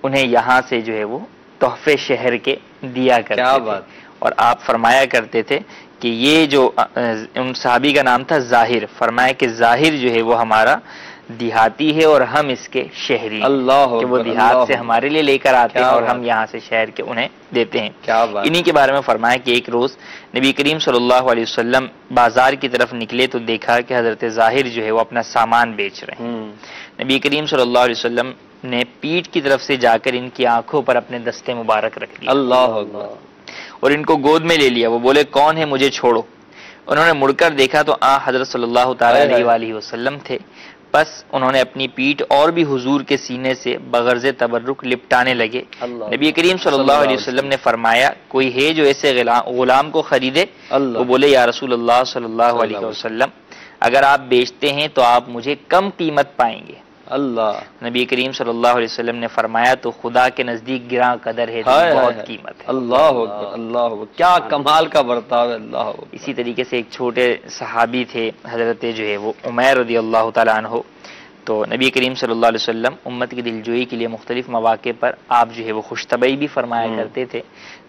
انہیں یہاں سے جو ہے وہ تحفے شہر کے دیا کرتے کیا تھے. بات. اور آپ فرمایا کرتے تھے کہ یہ جو ان صحابی کا نام تھا ظاہر، فرمایا کہ ظاہر جو ہے وہ ہمارا دیہاتی ہے اور ہم اس کے شہری. اللہ کہ وہ دیہات سے ہمارے لیے لے کر آتے ہیں اور ہم یہاں سے شہر کے انہیں دیتے ہیں. کیا بات. انہی کے بارے میں فرمایا کہ ایک روز نبی کریم صلی اللہ علیہ وسلم بازار کی طرف نکلے تو دیکھا کہ حضرت ظاہر جو ہے وہ اپنا سامان بیچ رہے ہیں. نبی کریم صلی اللہ علیہ وسلم نے پیٹھ کی طرف سے جا کر ان کی آنکھوں پر اپنے دستے مبارک رکھ دیا. اللہ اکبر. اور ان کو گود میں لے لیا. وہ بولے کون ہے، مجھے چھوڑو. انہوں نے مڑ کر دیکھا تو حضرت صلی اللہ تعالی علیہ وآلہ وسلم تھے. بس انہوں نے اپنی پیٹھ اور بھی حضور کے سینے سے بغرض تبرک لپٹانے لگے. نبی کریم صلی اللہ علیہ وسلم نے فرمایا کوئی ہے جو ایسے غلام کو خریدے؟ وہ بولے یا رسول اللہ صلی اللہ علیہ وسلم اگر آپ بیچتے ہیں تو آپ مجھے کم قیمت پائیں گے. اللہ. نبی کریم صلی اللہ علیہ وسلم نے فرمایا تو خدا کے نزدیک گراں قدر ہے، بہت قیمت ہے. اللہ اکبر. اللہ اکبر. کیا کمال کا برتاؤ ہے. اللہ اکبر. اسی طریقے سے ایک چھوٹے صحابی تھے حضرت جو ہے وہ عمیر رضی اللہ تعالیٰ عنہ. تو نبی کریم صلی اللہ علیہ وسلم امت کی دلجوئی کے لیے مختلف مواقع پر آپ جو ہے وہ خوش طبعی بھی فرمایا کرتے تھے.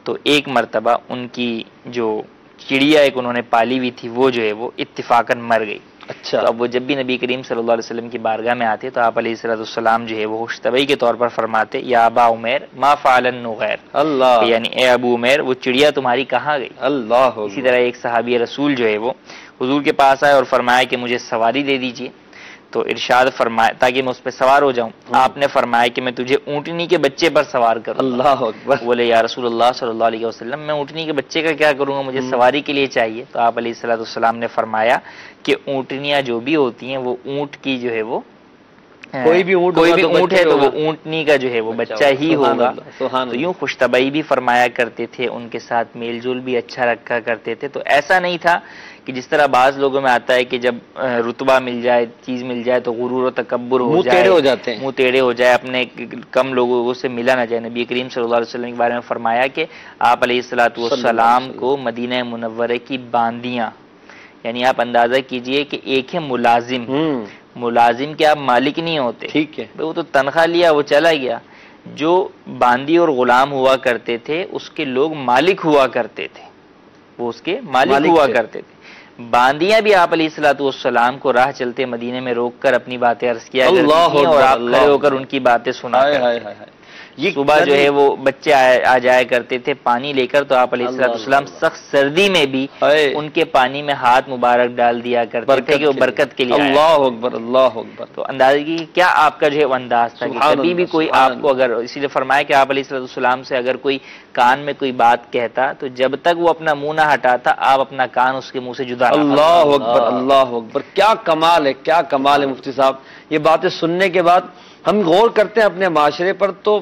تو ایک مرتبہ ان کی جو چڑیا ایک انہوں نے پالی ہوئی تھی وہ جو ہے وہ اتفاقاً مر گئی. اچھا. تو اب وہ جب بھی نبی کریم صلی اللہ علیہ وسلم کی بارگاہ میں آتے تو آپ علیہ السلام جو ہے وہ خوش طبعی کے طور پر فرماتے یا ابا عمیر ما فعل النغیر. اللہ. یعنی اے ابو عمیر وہ چڑیا تمہاری کہاں گئی. اللہ. اسی طرح ایک صحابی رسول جو ہے وہ حضور کے پاس آئے اور فرمایا کہ مجھے سواری دے دیجیے. تو ارشاد فرمایا تاکہ میں اس پہ سوار ہو جاؤں. آپ نے فرمایا کہ میں تجھے اونٹنی کے بچے پر سوار کروں. اللہ اکبر. بولے یا رسول اللہ صلی اللہ علیہ وسلم میں اونٹنی کے بچے کا کیا کروں گا، مجھے سواری کے لیے چاہیے. تو آپ علیہ السلام نے فرمایا کہ اونٹنیاں جو بھی ہوتی ہیں وہ اونٹ کی جو ہے وہ کوئی بھی اونٹ ہے تو وہ اونٹنی کا جو ہے وہ بچہ ہی ہوگا. تو یوں خوش طبعی بھی فرمایا کرتے تھے، ان کے ساتھ میل جول بھی اچھا رکھا کرتے تھے. تو ایسا نہیں تھا کہ جس طرح بعض لوگوں میں آتا ہے کہ جب رتبہ مل جائے، چیز مل جائے تو غرور و تکبر ہو جائے، منہ ٹیڑھے ہو جائے، اپنے کم لوگوں سے ملا نہ جائے. نبی کریم صلی اللہ علیہ وسلم کے بارے میں فرمایا کہ آپ علیہ السلام کو مدینہ منورہ کی باندیاں، یعنی آپ اندازہ کیجئے کہ ایک ہے ملازم کے آپ مالک نہیں ہوتے، ٹھیک ہے، وہ تو تنخواہ لیا وہ چلا گیا. جو باندی اور غلام ہوا کرتے تھے اس کے لوگ مالک ہوا کرتے تھے، وہ اس کے مالک ہوا کرتے تھے. باندیاں بھی آپ علیہ السلام کو راہ چلتے مدینے میں روک کر اپنی باتیں عرض کیا کرتی تھیں اور آپ کھڑے ہو کر ان کی باتیں سنا کرتے. صبح جو ہے وہ بچے آ جایا کرتے تھے پانی لے کر، تو آپ علیہ السلام سخت سردی میں بھی ان کے پانی میں ہاتھ مبارک ڈال دیا کرتے تھے کہ وہ برکت کے لیے. اللہ اکبر. اللہ اکبر. تو اندازے کی کیا آپ کا جو ہے وہ انداز تھا کہ کبھی بھی کوئی آپ کو اگر، اسی لیے فرمایا کہ آپ علیہ السلام سے اگر کوئی کان میں کوئی بات کہتا تو جب تک وہ اپنا منہ نہ ہٹاتا آپ اپنا کان اس کے منہ سے جدا. اللہ اکبر. اللہ اکبر. کیا کمال ہے، کیا کمال ہے مفتی صاحب. یہ باتیں سننے کے بعد ہم غور کرتے ہیں اپنے معاشرے پر تو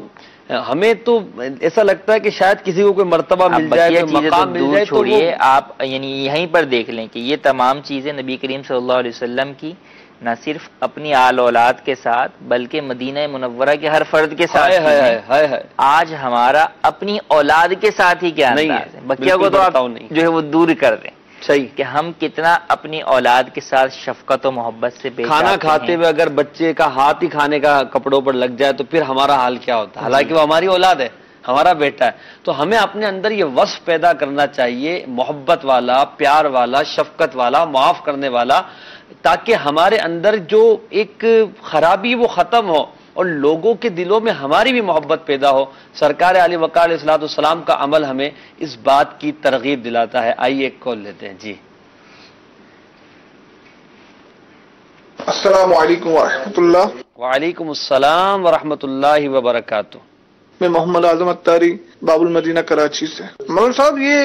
ہمیں تو ایسا لگتا ہے کہ شاید کسی کو کوئی مرتبہ مل جائے، کوئی مقام مل جائے. چھوڑیے آپ یعنی یہیں پر دیکھ لیں کہ یہ تمام چیزیں نبی کریم صلی اللہ علیہ وسلم کی نہ صرف اپنی آل اولاد کے ساتھ بلکہ مدینہ منورہ کے ہر فرد کے ساتھ آج ہمارا اپنی اولاد کے ساتھ ہی کیا انداز ہے. بچوں کو تو آپ جو ہے وہ دور کر دیں. صحیح کہ ہم کتنا اپنی اولاد کے ساتھ شفقت و محبت سے پیش آتے ہیں. کھانا کھاتے ہوئے اگر بچے کا ہاتھ ہی کھانے کا کپڑوں پر لگ جائے تو پھر ہمارا حال کیا ہوتا ہے؟ حالانکہ وہ ہماری اولاد ہے، ہمارا بیٹا ہے. تو ہمیں اپنے اندر یہ وصف پیدا کرنا چاہیے، محبت والا، پیار والا، شفقت والا، معاف کرنے والا، تاکہ ہمارے اندر جو ایک خرابی وہ ختم ہو اور لوگوں کے دلوں میں ہماری بھی محبت پیدا ہو. سرکار علی وقار علیہ الصلوۃ والسلام کا عمل ہمیں اس بات کی ترغیب دلاتا ہے. آئیے ایک کال لیتے ہیں. جی السلام علیکم ورحمۃ اللہ. وعلیکم السلام ورحمۃ اللہ وبرکاتہ. میں محمد اعظم اتاری باب المدینہ کراچی سے. مولانا صاحب یہ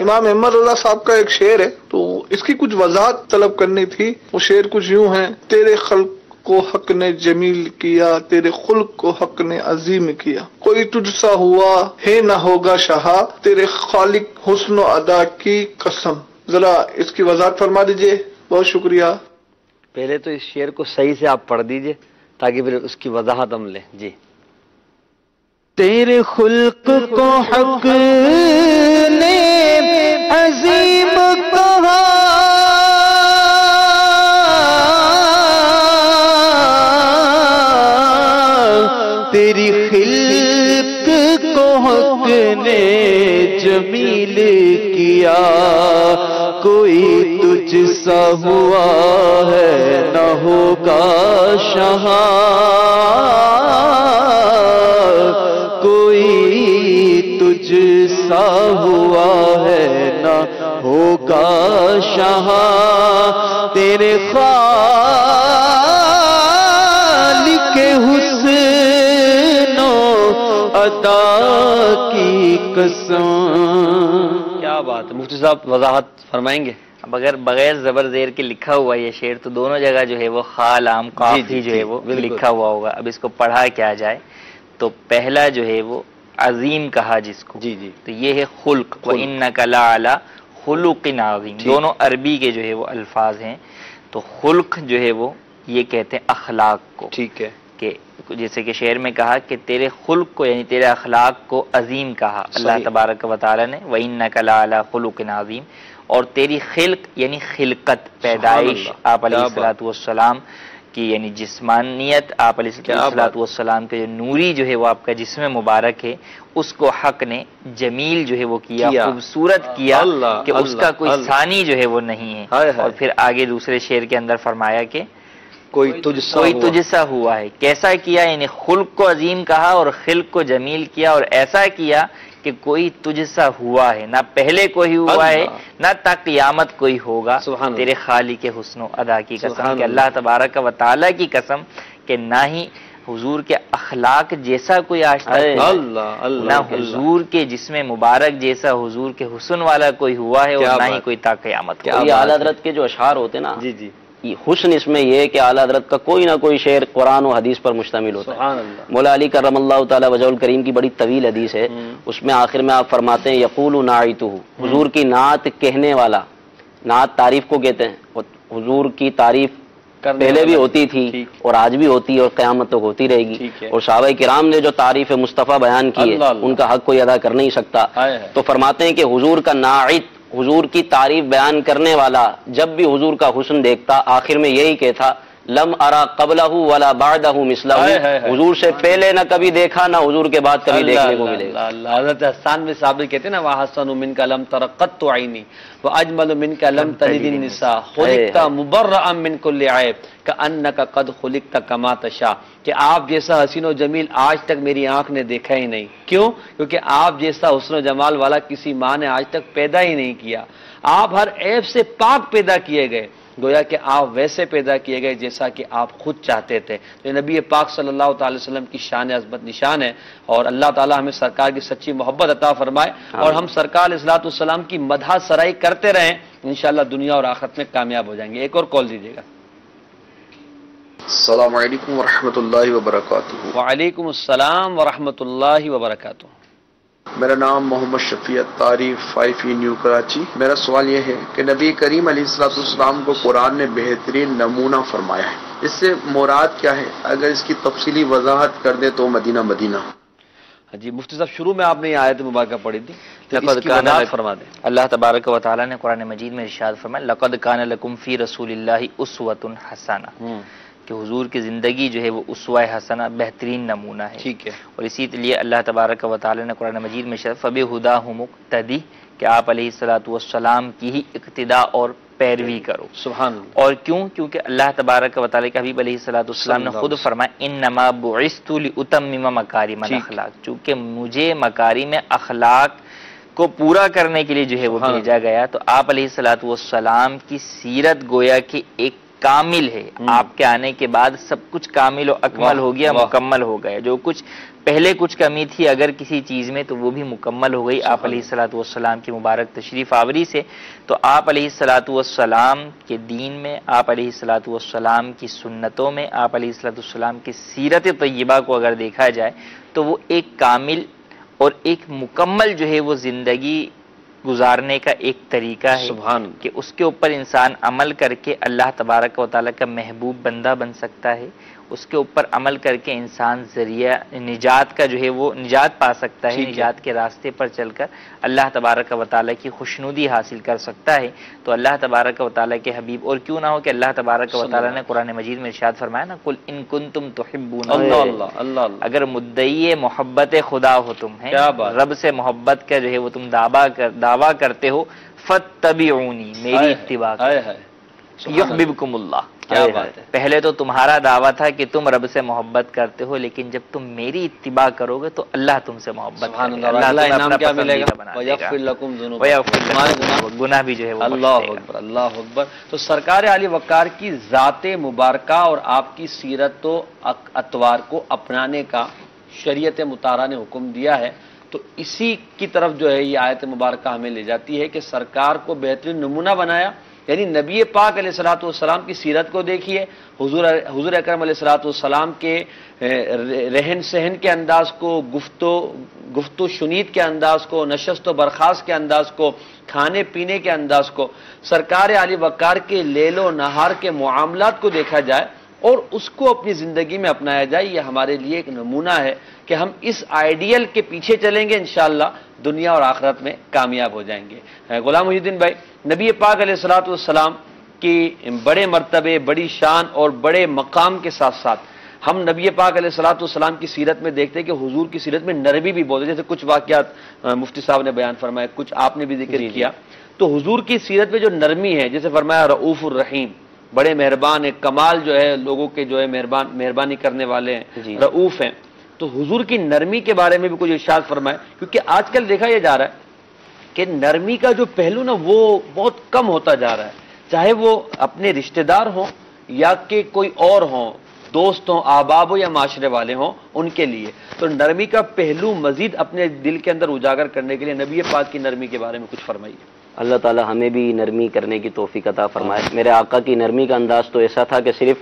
امام احمد رضا صاحب کا ایک شعر ہے تو اس کی کچھ وضاحت طلب کرنی تھی. وہ شعر کچھ یوں ہے: تیرے خلق کو حق نے جمیل کیا، تیرے خلق کو حق نے عظیم کیا، کوئی تجھ سا ہوا ہے نہ ہوگا شہا، تیرے خالق حسن و ادا کی قسم. ذرا اس کی وضاحت فرما دیجئے. بہت شکریہ. پہلے تو اس شعر کو صحیح سے آپ پڑھ دیجئے تاکہ پھر اس کی وضاحت ہم لیں. جی تیرے خلق کو حق نے عظیم کہا، تیری خلق کو حق نے جمیل کیا، کوئی تجھ سا ہوا ہے نہ ہوگا شہاں، کوئی تجھ سا ہوا ہے نہ ہوگا شہاں، تیرے خالق حسن و ادا کی قسم. کیا بات ہے مفتی صاحب، وضاحت فرمائیں گے؟ اب اگر بغیر زبر زیر کے لکھا ہوا یہ شعر تو دونوں جگہ جو ہے وہ خا لام کاف ہی جو ہے وہ لکھا ہوا ہوگا. اب اس کو پڑھا کیا جائے تو پہلا جو ہے وہ عظیم کہا جس کو، جی تو یہ ہے خلق. وَإِنَّكَ لَعَلَىٰ خُلُقٍ عَظِيمٍ. دونوں عربی کے جو ہے وہ الفاظ ہیں. تو خلق جو ہے وہ یہ کہتے ہیں اخلاق کو. ٹھیک ہے کہ جیسے کہ شعر میں کہا کہ تیرے خلق کو یعنی تیرے اخلاق کو عظیم کہا اللہ تبارک و تعالی نے. وَإِنَّكَ لَعَلَىٰ خُلُقٍ عَظِيمٍ. اور تیری خلق یعنی خلقت، پیدائش آپ علیہ الصلوۃ والسلام کی یعنی جسمانیت، آپ علیہ الصلوۃ والسلام کے جو نوری جو ہے وہ آپ کا جسم مبارک ہے، اس کو حق نے جمیل جو ہے وہ کیا، خوبصورت کیا کہ اس کا کوئی ثانی جو ہے وہ نہیں ہے. اور پھر آگے دوسرے شعر کے اندر فرمایا کہ کوئی تجھ سا ہوا ہے. کیسا کیا؟ یعنی خلق کو عظیم کہا اور خلق کو جمیل کیا، اور ایسا کیا کہ کوئی تجھ سا ہوا ہے، نہ پہلے کوئی ہوا ہے نہ تا قیامت کوئی ہوگا. تیرے خالق حسن و ادا کی قسم، کہ اللہ تبارک و تعالی کی قسم کہ نہ ہی حضور کے اخلاق جیسا کوئی آج تک نہ حضور کے جسم مبارک جیسا حضور کے حسن والا کوئی ہوا ہے، اور نہ ہی کوئی تا قیامت. یہ اعلیٰ حضرت کے جو اشعار ہوتے ہیں نا، حسن اس میں یہ ہے کہ اعلیٰ حضرت کا کوئی نہ کوئی شعر قرآن و حدیث پر مشتمل ہوتا ہے. مولا علی کرم اللہ تعالی وجہ الکریم کی بڑی طویل حدیث ہے، اس میں آخر میں آپ فرماتے ہیں یقول نعیتہ، حضور کی نعت کہنے والا. نعت تعریف کو کہتے ہیں، حضور کی تعریف پہلے بھی ہوتی تھی اور آج بھی ہوتی ہے اور قیامت تک ہوتی رہے گی. اور صحابہ کرام نے جو تعریف مصطفیٰ بیان کی ہے ان کا حق کوئی ادا کر نہیں سکتا. تو فرماتے ہیں کہ حضور کا ناعت، حضور کی تعریف بیان کرنے والا جب بھی حضور کا حسن دیکھتا آخر میں یہی کہتا لم ارا قبلہ ولا بعدہ مثلہ، حضور سے پہلے نہ کبھی دیکھا نہ حضور کے بعد کبھی دیکھنے کو ملے گا. حضرت حسان بن ثابت کہتے ہیں نا وَحَسَنُ مِنْكَ لَمْ تَرَ قَطُّ عَيْنِي وَأَجْمَلُ مِنْكَ لَمْ تَلِدِ النِّسَاءُ خُلِقْتَ مُبَرَّأً مِنْ كُلِّ عَيْبٍ كَأَنَّكَ قَدْ خُلِقْتَ كَمَا تَشَاءُ. کہ آپ جیسا حسین و جمیل آج تک میری آنکھ نے دیکھا ہی نہیں. کیوں؟ کیونکہ آپ جیسا حسن و جمال والا کسی ماں نے آج تک پیدا ہی نہیں کیا. آپ ہر عیب سے پاک پیدا کیے گئے، گویا کہ آپ ویسے پیدا کیے گئے جیسا کہ آپ خود چاہتے تھے. تو نبی پاک صلی اللہ تعالی وسلم کی شان عظمت نشان ہے، اور اللہ تعالی ہمیں سرکار کی سچی محبت عطا فرمائے اور ہم سرکار علیہ الصلوۃ والسلام کی مدح سرائی کرتے رہیں. انشاءاللہ دنیا اور آخرت میں کامیاب ہو جائیں گے. ایک اور کال دیجیے گا. السلام علیکم ورحمۃ اللہ وبرکاتہ. وعلیکم السلام ورحمۃ اللہ وبرکاتہ. میرا نام محمد شفیع اتاری 5E نیو کراچی۔ میرا سوال یہ ہے کہ نبی کریم علیہ الصلوۃ والسلام کو قرآن نے بہترین نمونہ فرمایا ہے، اس سے مراد کیا ہے؟ اگر اس کی تفصیلی وضاحت کر دیں تو مدینہ مدینہ۔ جی مفتی صاحب شروع میں آپ نے یہ آیت مبارکہ پڑھی تھی، اس کی وضاحت فرما دیں۔ اللہ تبارک و تعالیٰ نے قرآن مجید میں ارشاد فرمایا لقد کان لکم فی رسول اللہ اسوۃ حسنہ، کہ حضور کی زندگی جو ہے وہ اسوہ حسنہ بہترین نمونہ ہے۔ ٹھیک ہے، اور اسی لیے اللہ تبارک و تعالیٰ نے قرآن مجید میں ارشاد فبہداہ مقتدی، کہ آپ علیہ الصلوۃ والسلام کی ہی اقتداء اور پیروی کرو۔ سبحان اللہ۔ اور کیوں؟ کیونکہ اللہ تبارک و تعالیٰ کے حبیب علیہ الصلوۃ والسلام نے خود فرمایا انما بعثت لاتمم مکارم الاخلاق، چونکہ مجھے مکارم اخلاق کو پورا کرنے کے لیے جو ہے وہ بھیجا گیا۔ تو آپ علیہ الصلوۃ والسلام کی سیرت گویا کہ ایک کامل ہے، آپ کے آنے کے بعد سب کچھ کامل و اکمل ہو گیا، مکمل ہو گیا۔ جو کچھ پہلے کچھ کمی تھی اگر کسی چیز میں تو وہ بھی مکمل ہو گئی آپ علیہ الصلوۃ والسلام کی مبارک تشریف آوری سے۔ تو آپ علیہ الصلوۃ والسلام کے دین میں، آپ علیہ الصلوۃ والسلام کی سنتوں میں، آپ علیہ الصلوۃ والسلام کی سیرت طیبہ کو اگر دیکھا جائے تو وہ ایک کامل اور ایک مکمل جو ہے وہ زندگی گزارنے کا ایک طریقہ ہے، سبحان کہ اس کے اوپر انسان عمل کر کے اللہ تبارک و تعالیٰ کا محبوب بندہ بن سکتا ہے، اس کے اوپر عمل کر کے انسان ذریعہ نجات کا جو ہے وہ نجات پا سکتا ہے، نجات کے راستے پر چل کر اللہ تبارک و تعالیٰ کی خوشنودی حاصل کر سکتا ہے۔ تو اللہ تبارک و تعالیٰ کے حبیب، اور کیوں نہ ہو کہ اللہ تبارک و تعالیٰ نے قرآن مجید میں ارشاد فرمایا نا قل ان کنتم تحبون اللہ، اگر مدعی محبت خدا ہو تم ہیں، رب سے محبت کا جو ہے وہ تم دعویٰ کرتے ہو، فاتبعونی، میری اتباع کرو، یحببکم اللہ۔ پہلے تو تمہارا دعویٰ تھا کہ تم رب سے محبت کرتے ہو، لیکن جب تم میری اتباع کرو گے تو اللہ تم سے محبت کرے گا، اللہ انعام کیا ملے گا؟ ویغفر لکم ذنوبکم، گناہ بھی جو ہے وہ اللہ اکبر، اللہ اکبر۔ تو سرکار علی وقار کی ذات مبارکہ اور آپ کی سیرت و اطوار کو اپنانے کا شریعت مطہرہ نے حکم دیا ہے۔ تو اسی کی طرف جو ہے یہ آیت مبارکہ ہمیں لے جاتی ہے کہ سرکار کو بہترین نمونہ بنایا، یعنی نبی پاک علیہ الصلوۃ والسلام کی سیرت کو دیکھیے، حضور اکرم علیہ الصلوۃ والسلام کے رہن سہن کے انداز کو، گفتو شنید کے انداز کو، نشست و برخاست کے انداز کو، کھانے پینے کے انداز کو، سرکار علی وقار کے لیل و نہار کے معاملات کو دیکھا جائے اور اس کو اپنی زندگی میں اپنایا جائے، یہ ہمارے لیے ایک نمونہ ہے کہ ہم اس آئیڈیل کے پیچھے چلیں گے انشاءاللہ دنیا اور آخرت میں کامیاب ہو جائیں گے۔ غلام محی الدین بھائی، نبی پاک علیہ الصلوۃ والسلام کی بڑے مرتبے، بڑی شان اور بڑے مقام کے ساتھ ساتھ ہم نبی پاک علیہ الصلوۃ والسلام کی سیرت میں دیکھتے ہیں کہ حضور کی سیرت میں نرمی بھی بہت ہے، جیسے کچھ واقعات مفتی صاحب نے بیان فرمایا، کچھ آپ نے بھی ذکر کیا۔ تو حضور کی سیرت میں جو نرمی ہے، جیسے فرمایا رؤوف الرحیم، بڑے مہربان ہیں، کمال جو ہے لوگوں کے جو ہے مہربانی کرنے والے ہیں، رؤوف ہیں۔ تو حضور کی نرمی کے بارے میں بھی کچھ ارشاد فرمائے، کیونکہ آج کل دیکھا یہ جا رہا ہے کہ نرمی کا جو پہلو نا وہ بہت کم ہوتا جا رہا ہے، چاہے وہ اپنے رشتہ دار ہوں یا کہ کوئی اور ہوں، دوست ہوں، احباب ہو یا معاشرے والے ہوں، ان کے لیے تو نرمی کا پہلو مزید اپنے دل کے اندر اجاگر کرنے کے لیے نبی پاک کی نرمی کے بارے میں کچھ فرمائیے۔ اللہ تعالی ہمیں بھی نرمی کرنے کی توفیق عطا فرمائے۔ میرے آقا کی نرمی کا انداز تو ایسا تھا کہ صرف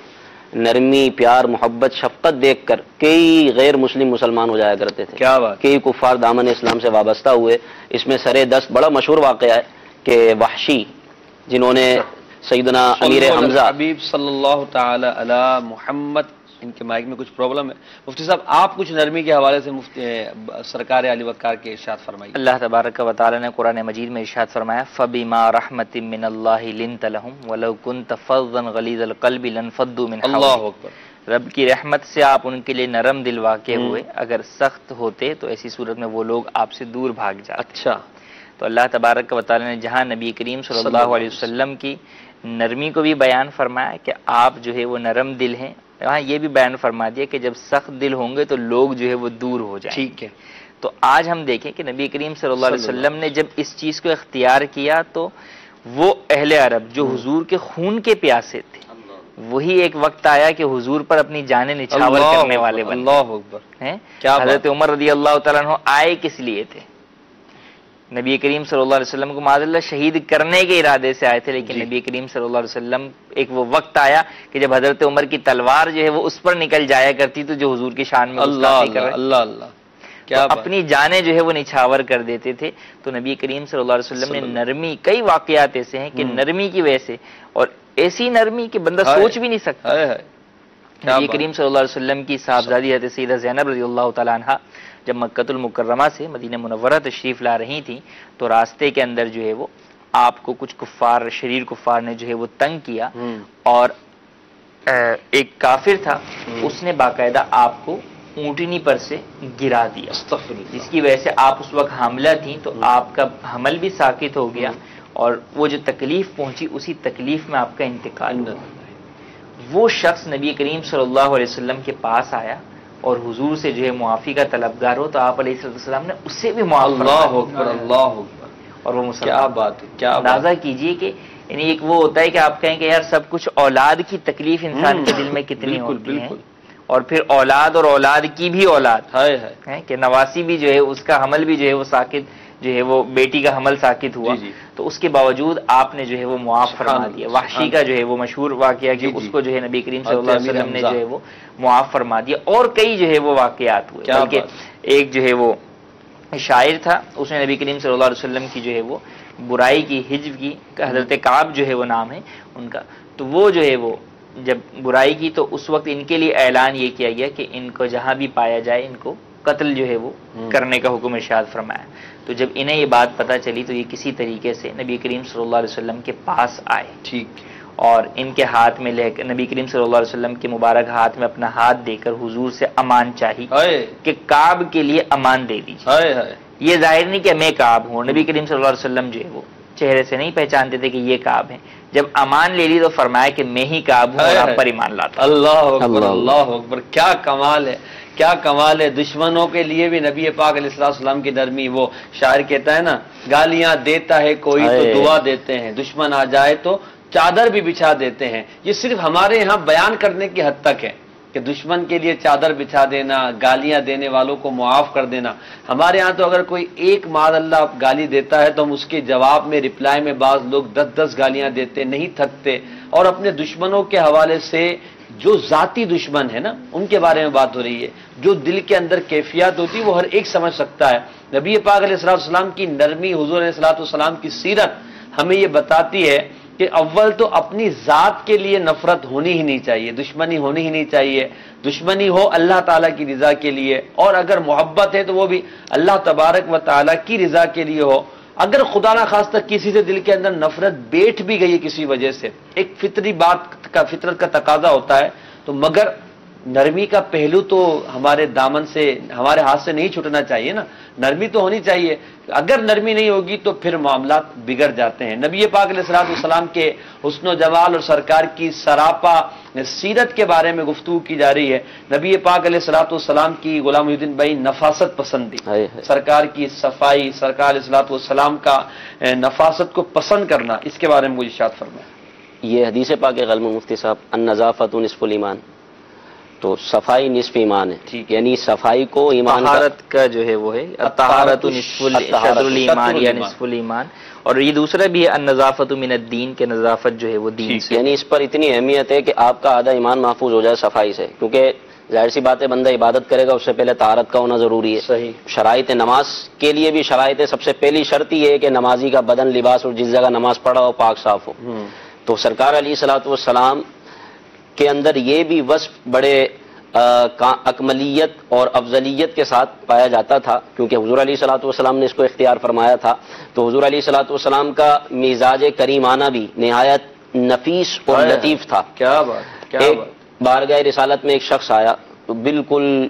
نرمی، پیار، محبت، شفقت دیکھ کر کئی غیر مسلمان ہو جایا کرتے تھے، کیا بات، کئی کفار دامن اسلام سے وابستہ ہوئے۔ اس میں سرے دست بڑا مشہور واقعہ ہے کہ وحشی، جنہوں نے سیدنا امیر حمزہ حبیب صلی اللہ تعالی علی محمد، ان کے مائک میں کچھ پرابلم ہے، مفتی صاحب آپ کچھ نرمی کے حوالے سے سرکار علی وقار کے ارشاد فرمائیے۔ اللہ تبارک و تعالی نے قرآن مجید میں ارشاد فرمایا فَبِمَا رَحْمَةٍ مِّنَ اللَّهِ لِنْتَ لَهُمْ وَلَوْ كُنْتَ فَظًّا غَلِيظَ الْقَلْبِ لَانفَضُّوا مِنْ حَوْلِكَ۔ اللہ اکبر، رب کی رحمت سے آپ ان کے لیے نرم دل واقع ہوئے، اگر سخت ہوتے تو ایسی صورت میں وہ لوگ آپ سے دور بھاگ جاتے۔ اچھا، تو اللہ تبارک و تعالی نے جہاں نبی کریم صلی اللہ علیہ وسلم کی نرمی کو بھی بیان فرمایا کہ آپ جو ہے وہ نرم دل ہیں، وہاں یہ بھی بیان فرما دیا کہ جب سخت دل ہوں گے تو لوگ جو ہے وہ دور ہو جائیں۔ ٹھیک ہے، تو آج ہم دیکھیں کہ نبی کریم صلی اللہ علیہ وسلم نے جب اس چیز کو اختیار کیا تو وہ اہل عرب جو حضور کے خون کے پیاسے تھے، وہی ایک وقت آیا کہ حضور پر اپنی جانیں نچھاور کرنے والے بنے۔ اللہ اکبر، حضرت عمر رضی اللہ تعالیٰ عنہ آئے کس لیے تھے؟ نبی کریم صلی اللہ علیہ وسلم کو معاذ اللہ شہید کرنے کے ارادے سے آئے تھے، لیکن نبی کریم صلی اللہ علیہ وسلم ایک وہ وقت آیا کہ جب حضرت عمر کی تلوار جو ہے وہ اس پر نکل جایا کرتی تو جو حضور کی شان میں گستاخی کر رہے۔ اللہ اللہ، اپنی جانیں جو ہے وہ نچھاور کر دیتے تھے. تو نبی کریم صلی اللہ علیہ وسلم نے نرمی، کئی واقعات ایسے ہیں کہ نرمی کی وجہ سے، اور ایسی نرمی کہ بندہ سوچ بھی نہیں سکتا. نبی کریم صلی اللہ علیہ وسلم کی صاحبزادی حضرت سیدہ زینب رضی اللہ تعالیٰ عنہ جب مکۃ المکرمہ سے مدینہ منورہ تشریف لا رہی تھیں تو راستے کے اندر جو ہے وہ آپ کو کچھ کفار، شریر کفار نے جو ہے وہ تنگ کیا، اور ایک کافر تھا، اس نے باقاعدہ آپ کو اونٹنی پر سے گرا دیا، جس کی وجہ سے آپ اس وقت حاملہ تھیں تو آپ کا حمل بھی ساکت ہو گیا، اور وہ جو تکلیف پہنچی اسی تکلیف میں آپ کا انتقال ہوا. وہ شخص نبی کریم صلی اللہ علیہ وسلم کے پاس آیا اور حضور سے جو ہے معافی کا طلبگار ہو تو آپ علیہ السلام نے اس سے بھی معاف فرمایا. اللہ اکبر، اللہ اکبر. اور وہ مسلمان، کیا بات ہے، کیا اندازہ کیجئے کہ یعنی ایک وہ ہوتا ہے کہ آپ کہیں کہ یار سب کچھ، اولاد کی تکلیف انسان کے دل میں کتنی ہوتی ہے، اور پھر اولاد اور اولاد کی بھی اولاد ہے کہ نواسی بھی جو ہے اس کا حمل بھی جو ہے وہ ساکت، جو ہے وہ بیٹی کا حمل ساکت ہوا، تو اس کے باوجود آپ نے جو ہے وہ معاف فرما دیا. وحشی کا جو ہے وہ مشہور واقعہ کہ اس کو جو ہے نبی کریم صلی اللہ علیہ وسلم نے جو ہے وہ معاف فرما دیا. اور کئی جو ہے وہ واقعات ہوئے، بلکہ ایک جو ہے وہ شاعر تھا، اس نے نبی کریم صلی اللہ علیہ وسلم کی جو ہے وہ برائی کی، حجب کی، حضرت کعب جو ہے وہ نام ہے ان کا، تو وہ جو ہے وہ جب برائی کی تو اس وقت ان کے لیے اعلان یہ کیا گیا کہ ان کو جہاں بھی پایا جائے ان کو قتل جو ہے وہ کرنے کا حکم ارشاد فرمایا. تو جب انہیں یہ بات پتہ چلی تو یہ کسی طریقے سے نبی کریم صلی اللہ علیہ وسلم کے پاس آئے، ٹھیک، اور ان کے ہاتھ میں لے کر نبی کریم صلی اللہ علیہ وسلم کے مبارک ہاتھ میں اپنا ہاتھ دے کر حضور سے امان چاہی کہ کعب کے لیے امان دے دیجیے. یہ ظاہر نہیں کہ میں کعب ہوں، نبی کریم صلی اللہ علیہ وسلم جو ہے وہ چہرے سے نہیں پہچانتے تھے کہ یہ کعب ہیں. جب امان لے لی تو فرمایا کہ میں ہی کعب ہوں اور آپ پر ایمان لاتا. اللہ اکبر، اللہ اکبر. کیا کمال ہے، کیا کمال ہے. دشمنوں کے لیے بھی نبی پاک علیہ السلام کی نرمی. وہ شاعر کہتا ہے نا، گالیاں دیتا ہے کوئی تو دعا دیتے ہیں، دشمن آ جائے تو چادر بھی بچھا دیتے ہیں. یہ صرف ہمارے یہاں بیان کرنے کی حد تک ہے کہ دشمن کے لیے چادر بچھا دینا، گالیاں دینے والوں کو معاف کر دینا. ہمارے ہاں تو اگر کوئی ایک معاذ اللہ گالی دیتا ہے تو ہم اس کے جواب میں، رپلائی میں بعض لوگ 10 گالیاں دیتے، نہیں تھکتے. اور اپنے دشمنوں کے حوالے سے جو ذاتی دشمن ہے نا ان کے بارے میں بات ہو رہی ہے، جو دل کے اندر کیفیات ہوتی وہ ہر ایک سمجھ سکتا ہے. نبی پاک علیہ السلام کی نرمی، حضور علیہ السلام کی سیرت ہمیں یہ بتاتی ہے کہ اول تو اپنی ذات کے لیے نفرت ہونی ہی نہیں چاہیے، دشمنی ہونی ہی نہیں چاہیے. دشمنی ہو اللہ تعالیٰ کی رضا کے لیے، اور اگر محبت ہے تو وہ بھی اللہ تبارک و تعالیٰ کی رضا کے لیے ہو. اگر خدا نہ خواستہ کسی سے دل کے اندر نفرت بیٹھ بھی گئی ہے کسی وجہ سے، ایک فطری بات کا، فطرت کا تقاضا ہوتا ہے، تو مگر نرمی کا پہلو تو ہمارے دامن سے، ہمارے ہاتھ سے نہیں چھوٹنا چاہیے نا. نرمی تو ہونی چاہیے. اگر نرمی نہیں ہوگی تو پھر معاملات بگڑ جاتے ہیں. نبی پاک علیہ السلام کے حسن و جمال اور سرکار کی سراپا سیرت کے بارے میں گفتگو کی جا رہی ہے. نبی پاک علیہ السلام کی غلام محی الدین بھائی نفاست پسندی، سرکار کی صفائی، سرکار علیہ السلام کا نفاست کو پسند کرنا، اس کے بارے میں مجھے ارشاد فرمائیں. یہ حدیث پاک ہے غلام مفتی صاحب، النظافۃ نصف الایمان، تو صفائی نصف ایمان ہے، یعنی صفائی کو ایمان طہارت کا جو ہے وہ ہے الطہارۃ شطر الایمان یا نصف الایمان. اور یہ دوسرا بھی ہے النظافۃ من الدین، کے نظافت جو ہے وہ دین سے، یعنی اس پر اتنی اہمیت ہے کہ آپ کا آدھا ایمان محفوظ ہو جائے صفائی سے. کیونکہ ظاہر سی بات ہے بندہ عبادت کرے گا اس سے پہلے طہارت کا ہونا ضروری ہے. صحیح. شرائط نماز کے لیے بھی شرائط ہے. سب سے پہلی شرط یہ ہے کہ نمازی کا بدن، لباس اور جس جگہ نماز پڑھا ہو پاک صاف ہو. تو سرکار علیہ الصلوۃ والسلام کے اندر یہ بھی وصف بڑے اکملیت اور افضلیت کے ساتھ پایا جاتا تھا، کیونکہ حضور علیہ الصلوۃ والسلام نے اس کو اختیار فرمایا تھا. تو حضور علیہ الصلوۃ والسلام کا مزاج کریمانہ بھی نہایت نفیس اور لطیف تھا. کیا بات. ایک بارگاہ رسالت میں ایک شخص آیا تو بالکل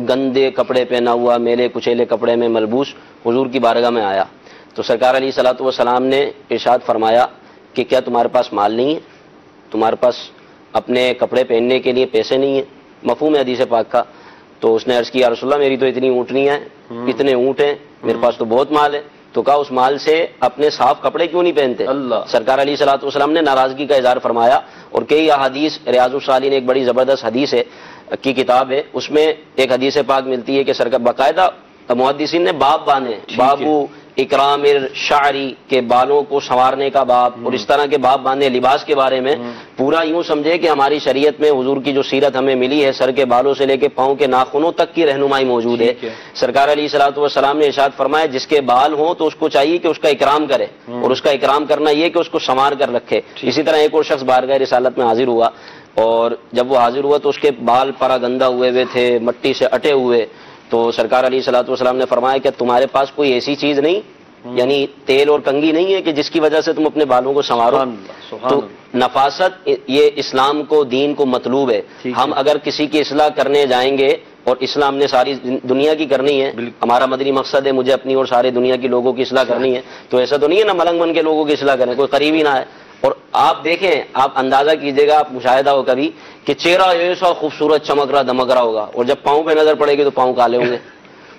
گندے کپڑے پہنا ہوا، میلے کچیلے کپڑے میں ملبوس حضور کی بارگاہ میں آیا. تو سرکار علیہ الصلوۃ والسلام نے ارشاد فرمایا کہ کیا تمہارے پاس مال نہیں ہے؟ تمہارے پاس اپنے کپڑے پہننے کے لیے پیسے نہیں ہیں؟ مفہوم ہے حدیث پاک کا. تو اس نے عرض کیا رسول اللہ میری تو اتنی اونٹنیاں ہیں، اتنے اونٹ ہیں، میرے پاس تو بہت مال ہے. تو کہا اس مال سے اپنے صاف کپڑے کیوں نہیں پہنتے؟ اللہ. سرکار علیہ الصلوۃ والسلام نے ناراضگی کا اظہار فرمایا. اور کئی احادیث، ریاض الصالحین ایک بڑی زبردست حدیث ہے کی کتاب ہے، اس میں ایک حدیث پاک ملتی ہے کہ سرکار باقاعدہ محدثین نے باب بانے، بابو اکرام الشعری کے بالوں کو سنوارنے کا باب اور اس طرح کے باب باندھے لباس کے بارے میں پورا یوں سمجھے کہ ہماری شریعت میں حضور کی جو سیرت ہمیں ملی ہے سر کے بالوں سے لے کے پاؤں کے ناخنوں تک کی رہنمائی موجود ہے۔ سرکار علیہ الصلوۃ والسلام نے ارشاد فرمایا جس کے بال ہوں تو اس کو چاہیے کہ اس کا اکرام کرے، اور اس کا اکرام کرنا یہ کہ اس کو سنوار کر رکھے۔ اسی طرح ایک اور شخص بارگاہ رسالت میں حاضر ہوا، اور جب وہ حاضر ہوا تو اس کے بال پرا گندا ہوئے تھے، مٹی سے اٹے ہوئے، تو سرکار علیہ الصلوۃ والسلام نے فرمایا کہ تمہارے پاس کوئی ایسی چیز نہیں، یعنی تیل اور کنگھی نہیں ہے کہ جس کی وجہ سے تم اپنے بالوں کو سنوارو؟ تو نفاست یہ اسلام کو دین کو مطلوب ہے۔ ہم اگر کسی کی اصلاح کرنے جائیں گے، اور اسلام نے ساری دنیا کی کرنی ہے، ہمارا مدنی مقصد ہے مجھے اپنی اور سارے دنیا کی لوگوں کی اصلاح کرنی ہے، تو ایسا تو نہیں ہے نا ملنگ من کے لوگوں کی اصلاح کریں، کوئی قریبی نہ ہے۔ اور آپ دیکھیں، آپ اندازہ کیجئے گا، آپ مشاہدہ ہو کبھی کہ چہرہ ایسا خوبصورت چمک رہا دمک رہا ہوگا، اور جب پاؤں پہ نظر پڑے گی تو پاؤں کالے ہوں گے،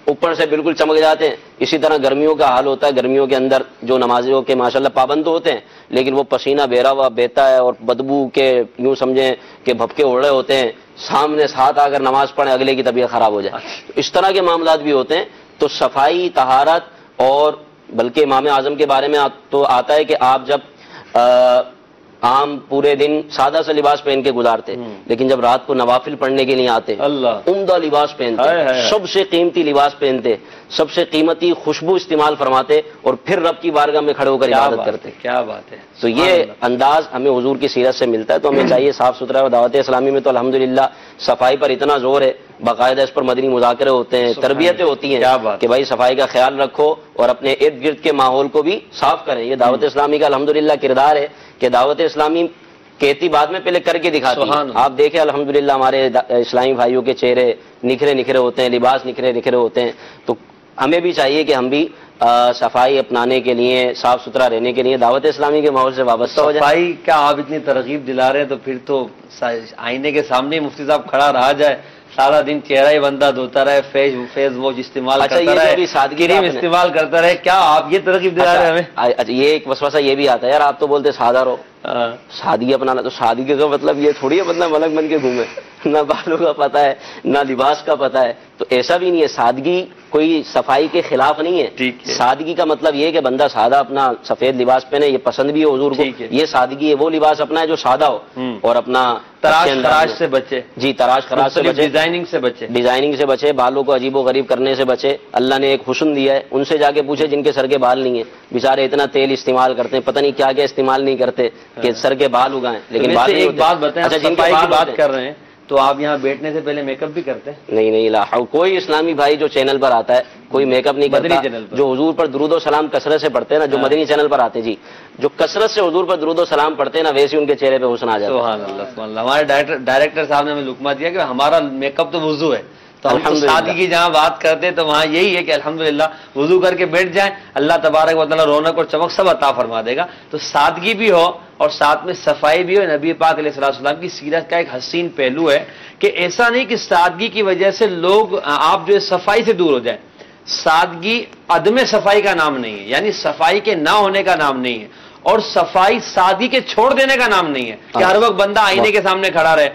اوپر سے بالکل چمک جاتے ہیں۔ اسی طرح گرمیوں کا حال ہوتا ہے، گرمیوں کے اندر جو نمازیوں کے ماشاءاللہ پابند تو ہوتے ہیں، لیکن وہ پسینہ بہرا ہوا بہتا ہے اور بدبو کے یوں سمجھیں کہ بھپکے اڑ رہے ہوتے ہیں، سامنے ساتھ آ کر نماز پڑھیں اگلے کی طبیعت خراب ہو جائے، اس طرح کے معاملات بھی ہوتے ہیں۔ تو صفائی، طہارت، اور بلکہ امام اعظم کے بارے میں تو آتا ہے کہ آپ جب عام پورے دن سادہ سا لباس پہن کے گزارتے، لیکن جب رات کو نوافل پڑھنے کے لیے آتے عمدہ لباس پہنتے، سب سے قیمتی لباس پہنتے، سب سے قیمتی خوشبو استعمال فرماتے، اور پھر رب کی بارگاہ میں کھڑے ہو کر عبادت کرتے۔ کیا بات ہے! تو یہ انداز ہمیں حضور کی سیرت سے ملتا ہے، تو ہمیں چاہیے صاف ستھرا۔ اور دعوت اسلامی میں تو الحمدللہ صفائی پر اتنا زور ہے، باقاعدہ اس پر مدنی مذاکرے ہوتے ہیں، تربیتیں ہوتی ہیں کہ بھائی صفائی کا خیال رکھو اور اپنے ارد گرد کے ماحول کو بھی صاف کریں۔ یہ دعوت اسلامی کا الحمدللہ کردار ہے کہ دعوت اسلامی کہتی بعد میں پہلے کر کے دکھاتی ہے۔ آپ دیکھیں الحمدللہ ہمارے اسلامی بھائیوں کے چہرے نکھرے نکھرے ہوتے ہیں، لباس نکھرے نکھرے ہوتے ہیں، تو ہمیں بھی چاہیے کہ ہم بھی صفائی اپنانے کے لیے، صاف ستھرا رہنے کے لیے دعوت اسلامی کے ماحول سے وابستہ ہو جائیں۔ صفائی کا آپ اتنی ترغیب دلا رہے ہیں تو پھر تو آئینے کے سامنے مفتی صاحب کھڑا رہا جائے، سارا دن چہرہ ہی بندہ دھوتا رہے، فیس واش استعمال کرتا رہے، کریم استعمال کرتا رہے، کیا آپ یہ ترغیب دلا رہے ہیں ہمیں؟ اچھا یہ ایک وسوسہ یہ بھی آتا ہے، یار آپ تو بولتے سادہ رہو، سادگی اپنانا، تو سادگی کا مطلب یہ تھوڑی ہے مطلب ملک بن کے گھومے، نہ بالوں کا پتہ ہے نہ لباس کا پتہ ہے، تو ایسا بھی نہیں ہے۔ سادگی کوئی صفائی کے خلاف نہیں ہے، سادگی کا مطلب یہ کہ بندہ سادہ اپنا سفید لباس پہنے، یہ پسند بھی ہے حضور کو، یہ سادگی ہے، وہ لباس اپنا ہے جو سادہ ہو اور اپنا تراش خراش سے بچے، جی تراش خراش سے بچے، ڈیزائننگ سے بچے، ڈیزائننگ سے بچے، بالوں کو عجیب و غریب کرنے سے بچے۔ اللہ نے ایک حسن دیا ہے، ان سے جا کے پوچھے جن کے سر کے بال نہیں ہیں، بیچارے اتنا تیل استعمال کرتے ہیں، پتہ نہیں کیا کیا استعمال نہیں کرتے کہ سر کے بال اگائیں، لیکن ایک بات بتائیں، صفائی کی بات کر رہے ہیں تو آپ یہاں بیٹھنے سے پہلے میک اپ بھی کرتے ہیں؟ نہیں، کوئی اسلامی بھائی جو چینل پر آتا ہے کوئی میک اپ نہیں کرتا، جو حضور پر درود و سلام کثرت سے پڑھتے ہیں نا، جو مدنی چینل پر آتے جی، جو کثرت سے حضور پر درود و سلام پڑھتے ہیں نا، ویسے ان کے چہرے پہ حسن آ جاتا ہے۔ سبحان اللہ سبحان اللہ۔ ہمارے ڈائریکٹر صاحب نے ہمیں لقمہ دیا کہ ہمارا میک اپ تو وضو ہے، تو ہم سادگی کی جہاں بات کرتے تو وہاں یہی ہے کہ الحمدللہ وضو کر کے بیٹھ جائیں، اللہ تبارک و تعالیٰ رونق اور چمک سب عطا فرما دے گا۔ تو سادگی بھی ہو اور ساتھ میں صفائی بھی ہو، نبی پاک علیہ السلام کی سیرت کا ایک حسین پہلو ہے کہ ایسا نہیں کہ سادگی کی وجہ سے لوگ آپ جو ہے صفائی سے دور ہو جائیں۔ سادگی عدم صفائی کا نام نہیں ہے، یعنی صفائی کے نہ ہونے کا نام نہیں ہے، اور صفائی سادگی کے چھوڑ دینے کا نام نہیں ہے کہ ہر وقت بندہ آئینے کے سامنے کھڑا رہے،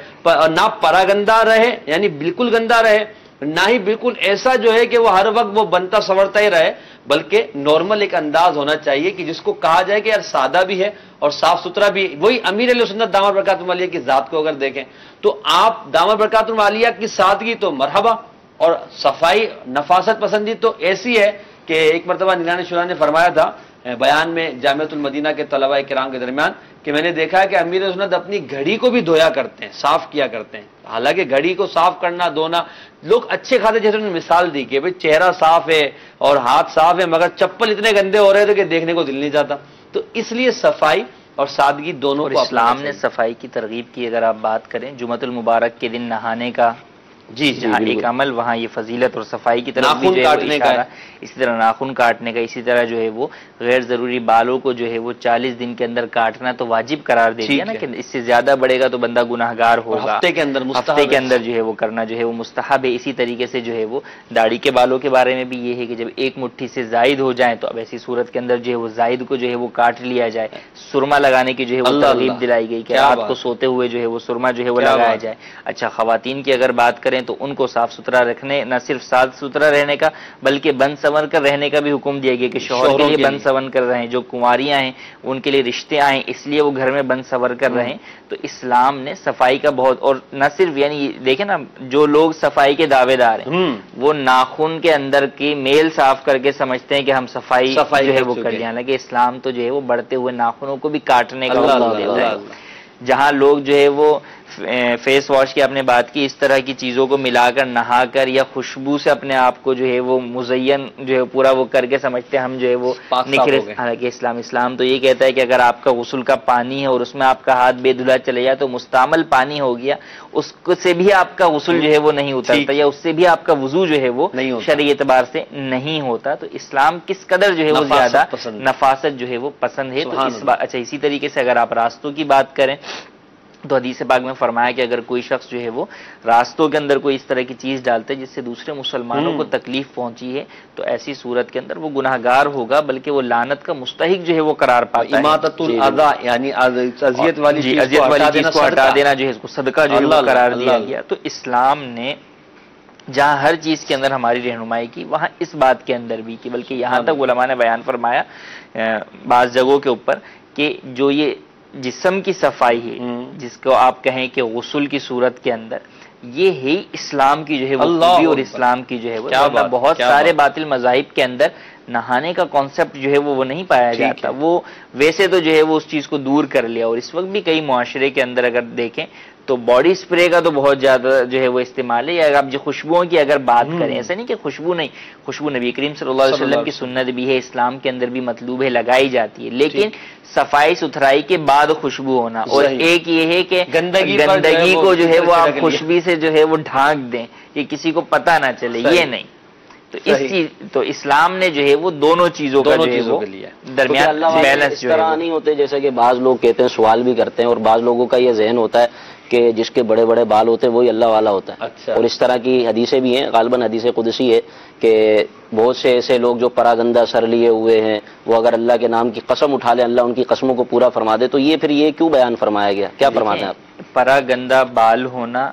نہ پرا گندا رہے یعنی بالکل گندا رہے، نہ ہی بالکل ایسا جو ہے کہ وہ ہر وقت وہ بنتا سنورتا ہی رہے، بلکہ نارمل ایک انداز ہونا چاہیے کہ جس کو کہا جائے کہ یار سادہ بھی ہے اور صاف ستھرا بھی۔ وہی امیر علیہ سنت دامت برکاتہ العالیہ کی ذات کو اگر دیکھیں تو آپ دامت برکاتہ العالیہ کی سادگی تو مرحبا، اور صفائی نفاست پسندی تو ایسی ہے کہ ایک مرتبہ نیلانی شورا نے فرمایا تھا بیان میں جامعۃ المدینہ کے طلباء کرام کے درمیان کہ میں نے دیکھا ہے کہ امیر سنت اپنی گھڑی کو بھی دھویا کرتے ہیں، صاف کیا کرتے ہیں۔ حالانکہ گھڑی کو صاف کرنا دھونا لوگ اچھے کھاتے، جیسے انہوں نے مثال دی کہ بھئی چہرہ صاف ہے اور ہاتھ صاف ہے مگر چپل اتنے گندے ہو رہے تھے کہ دیکھنے کو دل نہیں چاہتا۔ تو اس لیے صفائی اور سادگی دونوں کو اسلام نے صفائی کی ترغیب کی۔ اگر آپ بات کریں جمعۃ المبارک کے دن نہانے کا، جہاں ایک عمل وہاں یہ فضیلت اور صفائی کی طرف بھی کاٹنے کا، اسی طرح ناخن کاٹنے کا، اسی طرح جو ہے وہ غیر ضروری بالوں کو جو ہے وہ 40 دن کے اندر کاٹنا تو واجب قرار دے دیا نا، کہ اس سے زیادہ بڑھے گا تو بندہ گناہگار ہوگا، ہفتے کے اندر جو ہے وہ کرنا جو ہے وہ مستحب ہے۔ اسی طریقے سے جو ہے وہ داڑھی کے بالوں کے بارے میں بھی یہ ہے کہ جب ایک مٹھی سے زائد ہو جائیں تو اب ایسی صورت کے اندر جو ہے وہ زائد کو جو ہے وہ کاٹ لیا جائے۔ سرما لگانے کی جو ہے وہ ترغیب دلائی گئی کہ رات کو سوتے ہوئے جو ہے وہ سرما جو ہے وہ لگایا جائے۔ اچھا خواتین کی اگر بات کریں تو ان کو صاف ستھرا رکھنے، نہ صرف صاف ستھرا رہنے کا بلکہ بن سنور کر رہنے کا بھی حکم دیا گیا کہ شوہر کے لیے بن سنور کر رہیں، جو کنواریاں ہیں ان کے لیے رشتے آئیں اس لیے وہ گھر میں بن سنور کر رہیں۔ تو اسلام نے صفائی کا بہت، اور نہ صرف یعنی دیکھیں نا جو لوگ صفائی کے دعوے دار ہیں وہ ناخن کے اندر کی میل صاف کر کے سمجھتے ہیں کہ ہم صفائی جو ہے وہ کر لیں، حالانکہ اسلام تو جو ہے وہ بڑھتے ہوئے ناخنوں کو بھی کاٹنے کا حکم دیتا ہے۔ جہاں لوگ جو ہے وہ فیس واش کی آپ نے بات کی، اس طرح کی چیزوں کو ملا کر نہا کر یا خوشبو سے اپنے آپ کو جو ہے وہ مزین جو ہے پورا وہ کر کے سمجھتے ہیں ہم جو ہے وہ نکھرے، حالانکہ اسلام تو یہ کہتا ہے کہ اگر آپ کا غسل کا پانی ہے اور اس میں آپ کا ہاتھ بے دھلا چلے جائے تو مستعمل پانی ہو گیا، اس سے بھی آپ کا غسل جو ہے وہ نہیں اترتا یا اس سے بھی آپ کا وضو جو ہے وہ شرعی اعتبار سے نہیں ہوتا۔ تو اسلام کس قدر جو ہے وہ زیادہ نفاست جو ہے وہ پسند ہے۔ تو اچھا اسی طریقے سے اگر آپ راستوں کی بات کریں تو حدیث پاک میں فرمایا کہ اگر کوئی شخص جو ہے وہ راستوں کے اندر کوئی اس طرح کی چیز ڈالتے جس سے دوسرے مسلمانوں کو تکلیف پہنچی ہے تو ایسی صورت کے اندر وہ گناہگار ہوگا بلکہ وہ لعنت کا مستحق جو ہے وہ قرار پاتا ہے۔ اماطۃ الاذی یعنی اذیت والی چیز کو ہٹا دینا جو ہے اس کو صدقہ جو ہے وہ قرار دیا گیا۔ تو اسلام نے جہاں ہر چیز کے اندر ہماری رہنمائی کی وہاں اس بات کے اندر بھی کی، بلکہ یہاں تک علماء نے بیان فرمایا بعض جگہوں کے اوپر کہ جو یہ جسم کی صفائی ہے جس کو آپ کہیں کہ غسل کی صورت کے اندر، یہ ہے اسلام کی جو ہے وہ خوبی اور اسلام کی جو ہے وہ بہت سارے باطل مذاہب کے اندر نہانے کا کانسیپٹ جو ہے وہ نہیں پایا جاتا، وہ ویسے تو جو ہے وہ اس چیز کو دور کر لیا۔ اور اس وقت بھی کئی معاشرے کے اندر اگر دیکھیں تو باڈی سپرے کا تو بہت زیادہ جو ہے وہ استعمال ہے، یا آپ جو خوشبوؤں کی اگر بات کریں، ایسا نہیں کہ خوشبو نہیں، خوشبو نبی کریم صلی اللہ علیہ وسلم کی سنت بھی ہے، اسلام کے اندر بھی مطلوب ہے، لگائی جاتی ہے، لیکن صفائی ستھرائی کے بعد خوشبو ہونا، اور ایک یہ ہے کہ گندگی کو جو ہے وہ آپ خوشبو سے جو ہے وہ ڈھانک دیں کہ کسی کو پتہ نہ چلے، یہ نہیں۔ تو اس چیز تو اسلام نے جو ہے وہ دونوں چیزوں کا جو ہے وہ درمیان بیلنس جو ہے نہیں ہوتے، جیسا کہ بعض لوگ کہتے ہیں، سوال بھی کرتے ہیں، اور بعض لوگوں کا یہ ذہن ہوتا ہے کہ جس کے بڑے بڑے بال ہوتے ہیں وہی اللہ والا ہوتا ہے، اور اس طرح کی حدیثیں بھی ہیں، غالباً حدیث قدسی ہے کہ بہت سے ایسے لوگ جو پراگندہ سر لیے ہوئے ہیں وہ اگر اللہ کے نام کی قسم اٹھا لیں اللہ ان کی قسموں کو پورا فرما دے، تو یہ پھر یہ کیوں بیان فرمایا گیا؟ کیا فرماتے ہیں آپ؟ پراگندہ بال ہونا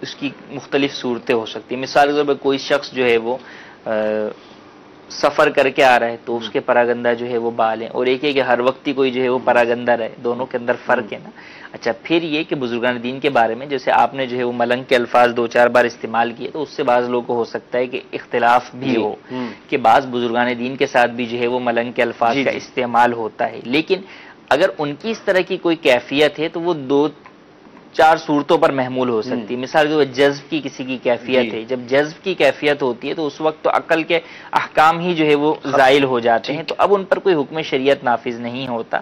اس کی مختلف صورتیں ہو سکتی ہیں۔ مثال کے طور پر کوئی شخص جو ہے وہ سفر کر کے آ رہا ہے تو اس کے پراگندہ جو ہے وہ بال ہیں، اور ایک ہے کہ ہر وقت ہی کوئی جو ہے وہ پراگندہ رہے، دونوں کے اندر فرق ہے نا۔ اچھا پھر یہ کہ بزرگان دین کے بارے میں جیسے آپ نے جو ہے وہ ملنگ کے الفاظ 2-4 بار استعمال کیے تو اس سے بعض لوگوں کو ہو سکتا ہے کہ اختلاف بھی ہو کہ بعض بزرگان دین کے ساتھ بھی جو ہے وہ ملنگ کے الفاظ کا استعمال ہوتا ہے، لیکن اگر ان کی اس طرح کی کوئی کیفیت ہے تو وہ 2-4 صورتوں پر محمول ہو سکتی ہے۔ مثال کے طور پر جذب کی کسی کی کیفیت ہے، جب جذب کی کیفیت ہوتی ہے تو اس وقت تو عقل کے احکام ہی جو ہے وہ زائل ہو جاتے ہیں، تو اب ان پر کوئی حکم شریعت نافذ نہیں ہوتا،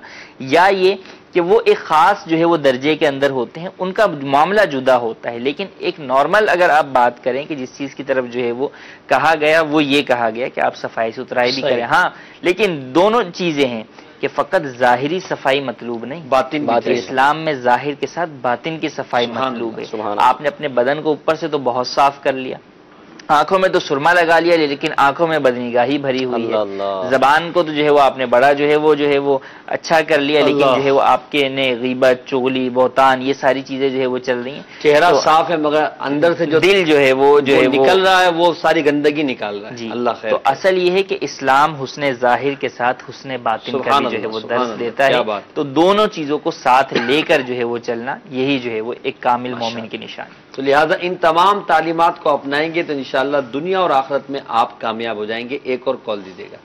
یا یہ کہ وہ ایک خاص جو ہے وہ درجے کے اندر ہوتے ہیں، ان کا معاملہ جدا ہوتا ہے۔ لیکن ایک نارمل اگر آپ بات کریں کہ جس چیز کی طرف جو ہے وہ کہا گیا وہ یہ کہا گیا کہ آپ صفائی ستھرائی بھی کریں، ہاں لیکن دونوں چیزیں ہیں کہ فقط ظاہری صفائی مطلوب نہیں، باطن اسلام میں ظاہر کے ساتھ باطن کی صفائی مطلوب ہے۔ آپ نے اپنے بدن کو اوپر سے تو بہت صاف کر لیا، آنکھوں میں تو سرما لگا لیا لیکن آنکھوں میں بدنگاہی بھری ہوئی ہے، زبان کو تو جو ہے وہ آپ نے بڑا جو ہے وہ اچھا کر لیا لیکن جو ہے وہ آپ کے نے غیبت، چغلی، بہتان یہ ساری چیزیں جو ہے وہ چل رہی ہیں۔ چہرہ صاف ہے مگر اندر سے جو دل جو ہے وہ نکل رہا ہے وہ ساری گندگی نکال رہا ہے۔ جی اللہ خیر۔ تو اصل یہ ہے کہ اسلام حسن ظاہر کے ساتھ حسن باطن کا بھی جو ہے وہ درس دیتا ہے، تو دونوں چیزوں کو ساتھ لے کر جو ہے وہ چلنا یہی جو ہے وہ ایک کامل مومن کی نشانی۔ تو لہٰذا ان تمام تعلیمات کو اپنائیں گے تو انشاءاللہ دنیا اور آخرت میں آپ کامیاب ہو جائیں گے۔ ایک اور کال دیجیے گا۔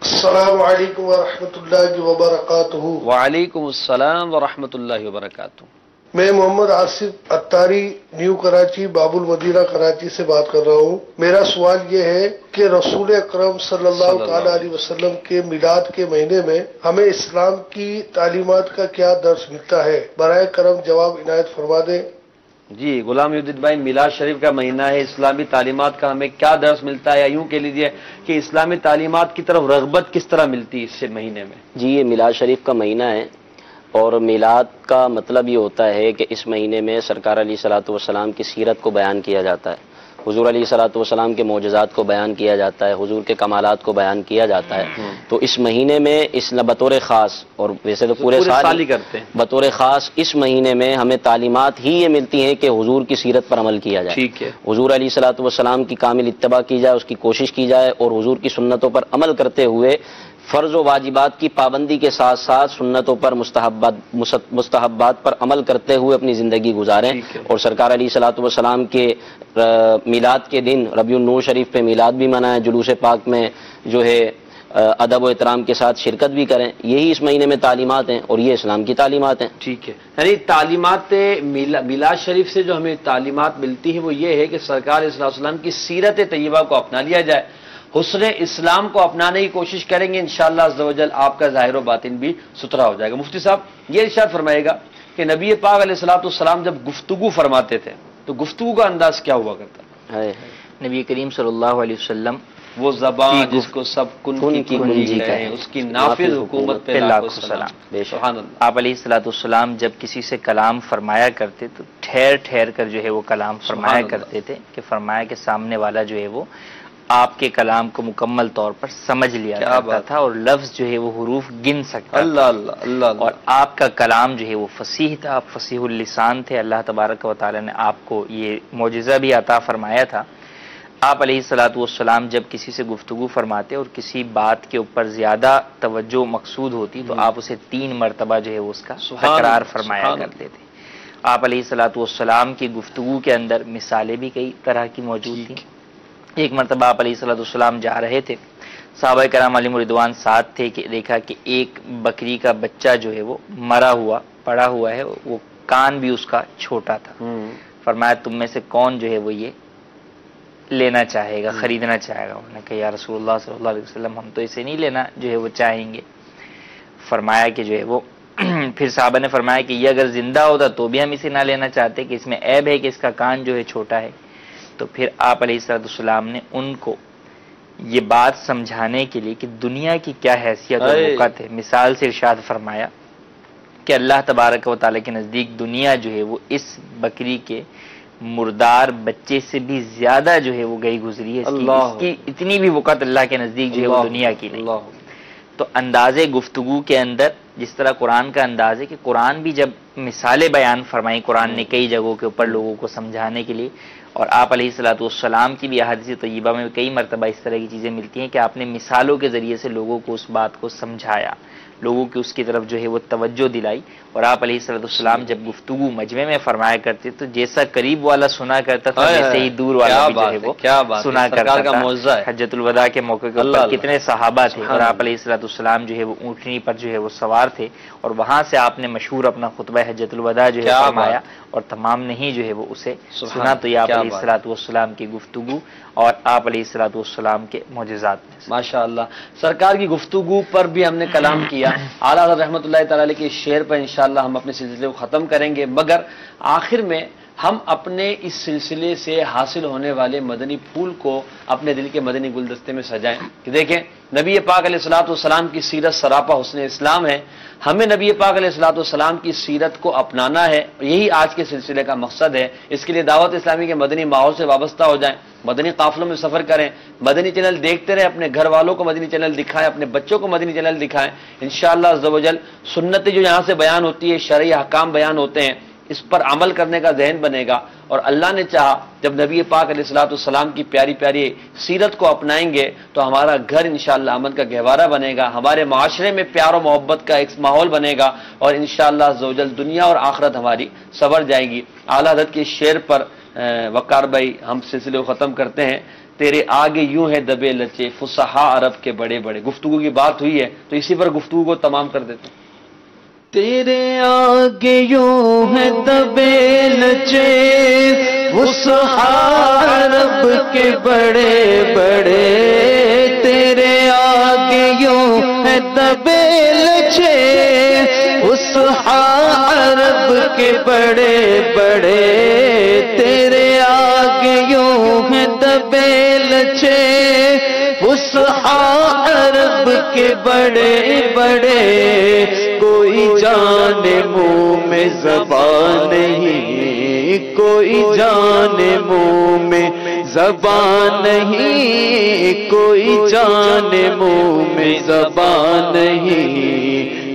السلام علیکم ورحمۃ اللہ وبرکاتہ۔ وعلیکم السلام ورحمۃ اللہ وبرکاتہ۔ میں محمد آصف اتاری نیو کراچی باب المدینہ کراچی سے بات کر رہا ہوں۔ میرا سوال یہ ہے کہ رسول اکرم صلی اللہ تعالی علیہ وسلم کے میلاد کے مہینے میں ہمیں اسلام کی تعلیمات کا کیا درس ملتا ہے؟ برائے کرم جواب عنایت فرما دیں۔ جی غلام یودت بھائی، میلاد شریف کا مہینہ ہے، اسلامی تعلیمات کا ہمیں کیا درس ملتا ہے، یا یوں کہہ لیجیے کہ اسلامی تعلیمات کی طرف رغبت کس طرح ملتی ہے اس سے مہینے میں؟ جی یہ میلاد شریف کا مہینہ ہے، اور میلاد کا مطلب یہ ہوتا ہے کہ اس مہینے میں سرکار علیہ الصلوۃ والسلام کی سیرت کو بیان کیا جاتا ہے، حضور علیہ الصلوۃ والسلام کے معجزات کو بیان کیا جاتا ہے، حضور کے کمالات کو بیان کیا جاتا ہے، تو اس مہینے میں اس بطور خاص، اور ویسے تو پورے سال ہی کرتے ہیں، بطور خاص اس مہینے میں ہمیں تعلیمات ہی یہ ملتی ہیں کہ حضور کی سیرت پر عمل کیا جائے، ٹھیک ہے، حضور علیہ الصلوۃ والسلام کی کامل اتباع کی جائے، اس کی کوشش کی جائے، اور حضور کی سنتوں پر عمل کرتے ہوئے فرض و واجبات کی پابندی کے ساتھ ساتھ سنتوں پر مستحبات پر عمل کرتے ہوئے اپنی زندگی گزاریں، اور سرکار علیہ الصلوۃ والسلام کے میلاد کے دن ربیع النور شریف پہ میلاد بھی منائیں، جلوس پاک میں جو ہے ادب و احترام کے ساتھ شرکت بھی کریں، یہی اس مہینے میں تعلیمات ہیں اور یہ اسلام کی تعلیمات ہیں۔ ٹھیک ہے، یعنی تعلیمات میلاد شریف سے جو ہمیں تعلیمات ملتی ہے وہ یہ ہے کہ سرکار علیہ السلام کی سیرت طیبہ کو اپنا لیا جائے، حسن اسلام کو اپنانے کی کوشش کریں گے، انشاءاللہ عز و جل آپ کا ظاہر و باطن بھی ستھرا ہو جائے گا۔ مفتی صاحب یہ ارشاد فرمائے گا کہ نبی پاک علیہ السلام جب گفتگو فرماتے تھے تو گفتگو کا انداز کیا ہوا کرتا ہے؟ نبی کریم صلی اللہ علیہ وسلم وہ زبان جس کو سب کن کی کنجی کہیں، اس کی نافذ حکومت پہ لاکھوں سلام۔ سبحان اللہ۔ آپ علیہ السلام جب کسی سے کلام فرمایا کرتے تو ٹھہر ٹھہر کر جو ہے وہ کلام فرمایا کرتے تھے، کہ فرمایا کہ سامنے والا جو ہے وہ آپ کے کلام کو مکمل طور پر سمجھ لیا کرتا تھا، اور لفظ جو ہے وہ حروف گن سکتا تھا، اور آپ کا کلام جو ہے وہ فصیح تھا، آپ فصیح اللسان تھے۔ اللہ تبارک و تعالی نے آپ کو یہ معجزہ بھی عطا فرمایا تھا۔ آپ علیہ السلام جب کسی سے گفتگو فرماتے اور کسی بات کے اوپر زیادہ توجہ مقصود ہوتی تو آپ اسے 3 مرتبہ جو ہے وہ اس کا تکرار فرمایا کرتے تھے۔ آپ علیہ السلام کی گفتگو کے اندر مثالیں بھی کئی طرح کی موجود تھیں۔ ایک مرتبہ آپ علیہ السلام جا رہے تھے، صحابہ کرام علیہم رضوان ساتھ تھے، کہ دیکھا کہ ایک بکری کا بچہ جو ہے وہ مرا ہوا پڑا ہوا ہے، وہ کان بھی اس کا چھوٹا تھا۔ فرمایا تم میں سے کون جو ہے وہ یہ لینا چاہے گا، خریدنا چاہے گا؟ انہوں نے کہا یا رسول اللہ صلی اللہ علیہ وسلم ہم تو اسے نہیں لینا جو ہے وہ چاہیں گے۔ فرمایا کہ جو ہے وہ پھر صحابہ نے فرمایا کہ یہ اگر زندہ ہوتا تو بھی ہم اسے نہ لینا چاہتے، کہ اس میں عیب ہے کہ اس کا کان جو ہے چھوٹا ہے۔ تو پھر آپ علیہ السلام نے ان کو یہ بات سمجھانے کے لیے کہ دنیا کی کیا حیثیت اور وقت ہے، مثال سے ارشاد فرمایا کہ اللہ تبارک و تعالیٰ کے نزدیک دنیا جو ہے وہ اس بکری کے مردار بچے سے بھی زیادہ جو ہے وہ گئی گزری ہے، اس کی اتنی بھی وقت اللہ کے نزدیک جو ہے وہ دنیا کی نہیں۔ تو انداز گفتگو کے اندر جس طرح قرآن کا انداز ہے کہ قرآن بھی جب مثالیں بیان فرمائی، قرآن نے کئی جگہوں کے اوپر لوگوں کو سمجھانے کے لیے، اور آپ علیہ السلام کی بھی احادیث طیبہ میں کئی مرتبہ اس طرح کی چیزیں ملتی ہیں کہ آپ نے مثالوں کے ذریعے سے لوگوں کو اس بات کو سمجھایا، لوگوں کی اس کی طرف جو ہے وہ توجہ دلائی۔ اور آپ علیہ السلام جب گفتگو مجمع میں فرمایا کرتے تو جیسا قریب والا سنا کرتا تھا ویسے ہی دور والا بھی جو ہے وہ سنا کرتا تھا۔ حجۃ الوداع کے موقع کے اوپر کتنے صحابہ تھے، اور آپ علیہ السلام جو ہے وہ اونٹنی پر جو ہے وہ سوار تھے، اور وہاں سے آپ نے مشہور اپنا خطبہ حجۃ الوداع جو ہے فرمایا، اور تمام نے ہی جو ہے وہ اسے سنا۔ تو یہ آپ علیہ السلام کی گفتگو اور آپ علیہ السلام کے معجزات میں ماشاء اللہ۔ سرکار کی گفتگو پر بھی ہم نے کلام کیا، اعلیٰ حضرت رحمۃ اللہ تعالی کے شعر پر انشاءاللہ ہم اپنے سلسلے کو ختم کریں گے، مگر آخر میں ہم اپنے اس سلسلے سے حاصل ہونے والے مدنی پھول کو اپنے دل کے مدنی گلدستے میں سجائیں کہ دیکھیں نبی پاک علیہ السلام کی سیرت سراپا حسن اسلام ہے، ہمیں نبی پاک علیہ السلام کی سیرت کو اپنانا ہے، یہی آج کے سلسلے کا مقصد ہے۔ اس کے لیے دعوت اسلامی کے مدنی ماحول سے وابستہ ہو جائیں، مدنی قافلوں میں سفر کریں، مدنی چینل دیکھتے رہیں، اپنے گھر والوں کو مدنی چینل دکھائیں، اپنے بچوں کو مدنی چینل دکھائیں۔ انشاءاللہ عز و جل سنتیں جو یہاں سے بیان ہوتی ہے، شرعی احکام بیان ہوتے ہیں، اس پر عمل کرنے کا ذہن بنے گا، اور اللہ نے چاہا جب نبی پاک علیہ السلام کی پیاری پیاری سیرت کو اپنائیں گے تو ہمارا گھر انشاءاللہ امن کا گہوارہ بنے گا، ہمارے معاشرے میں پیار و محبت کا ایک ماحول بنے گا، اور انشاءاللہ عز و جل دنیا اور آخرت ہماری سنور جائے گی۔ اعلیٰ حضرت کے شعر پر وقار بھائی ہم سلسلے کو ختم کرتے ہیں۔ تیرے آگے یوں ہے دبے لچے فصحا عرب کے بڑے بڑے، گفتگو کی بات ہوئی ہے تو اسی پر گفتگو کو تمام کر دیتے ہیں۔ تیرے آگے یوں ہے دبے لچے فصحا عرب کے بڑے بڑے، تیرے آگے یوں ہے دبے لچے فصحا عرب کے بڑے بڑے، تیرے آگے یوں ہے دبے لچے فصحا عرب کے بڑے بڑے، کوئی جان منہ میں زبان نہیں، کوئی جان منہ میں زبان نہیں، کوئی جان منہ میں زبان نہیں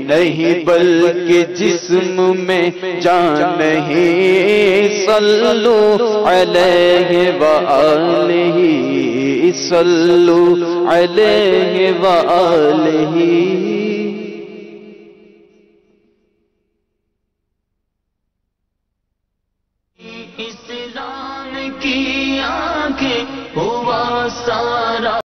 بلکہ جسم میں جان نہیں. صلو علیہ وآلہ، صلو علیہ وآلہ. اسلام کی آنکھیں ہوا سارا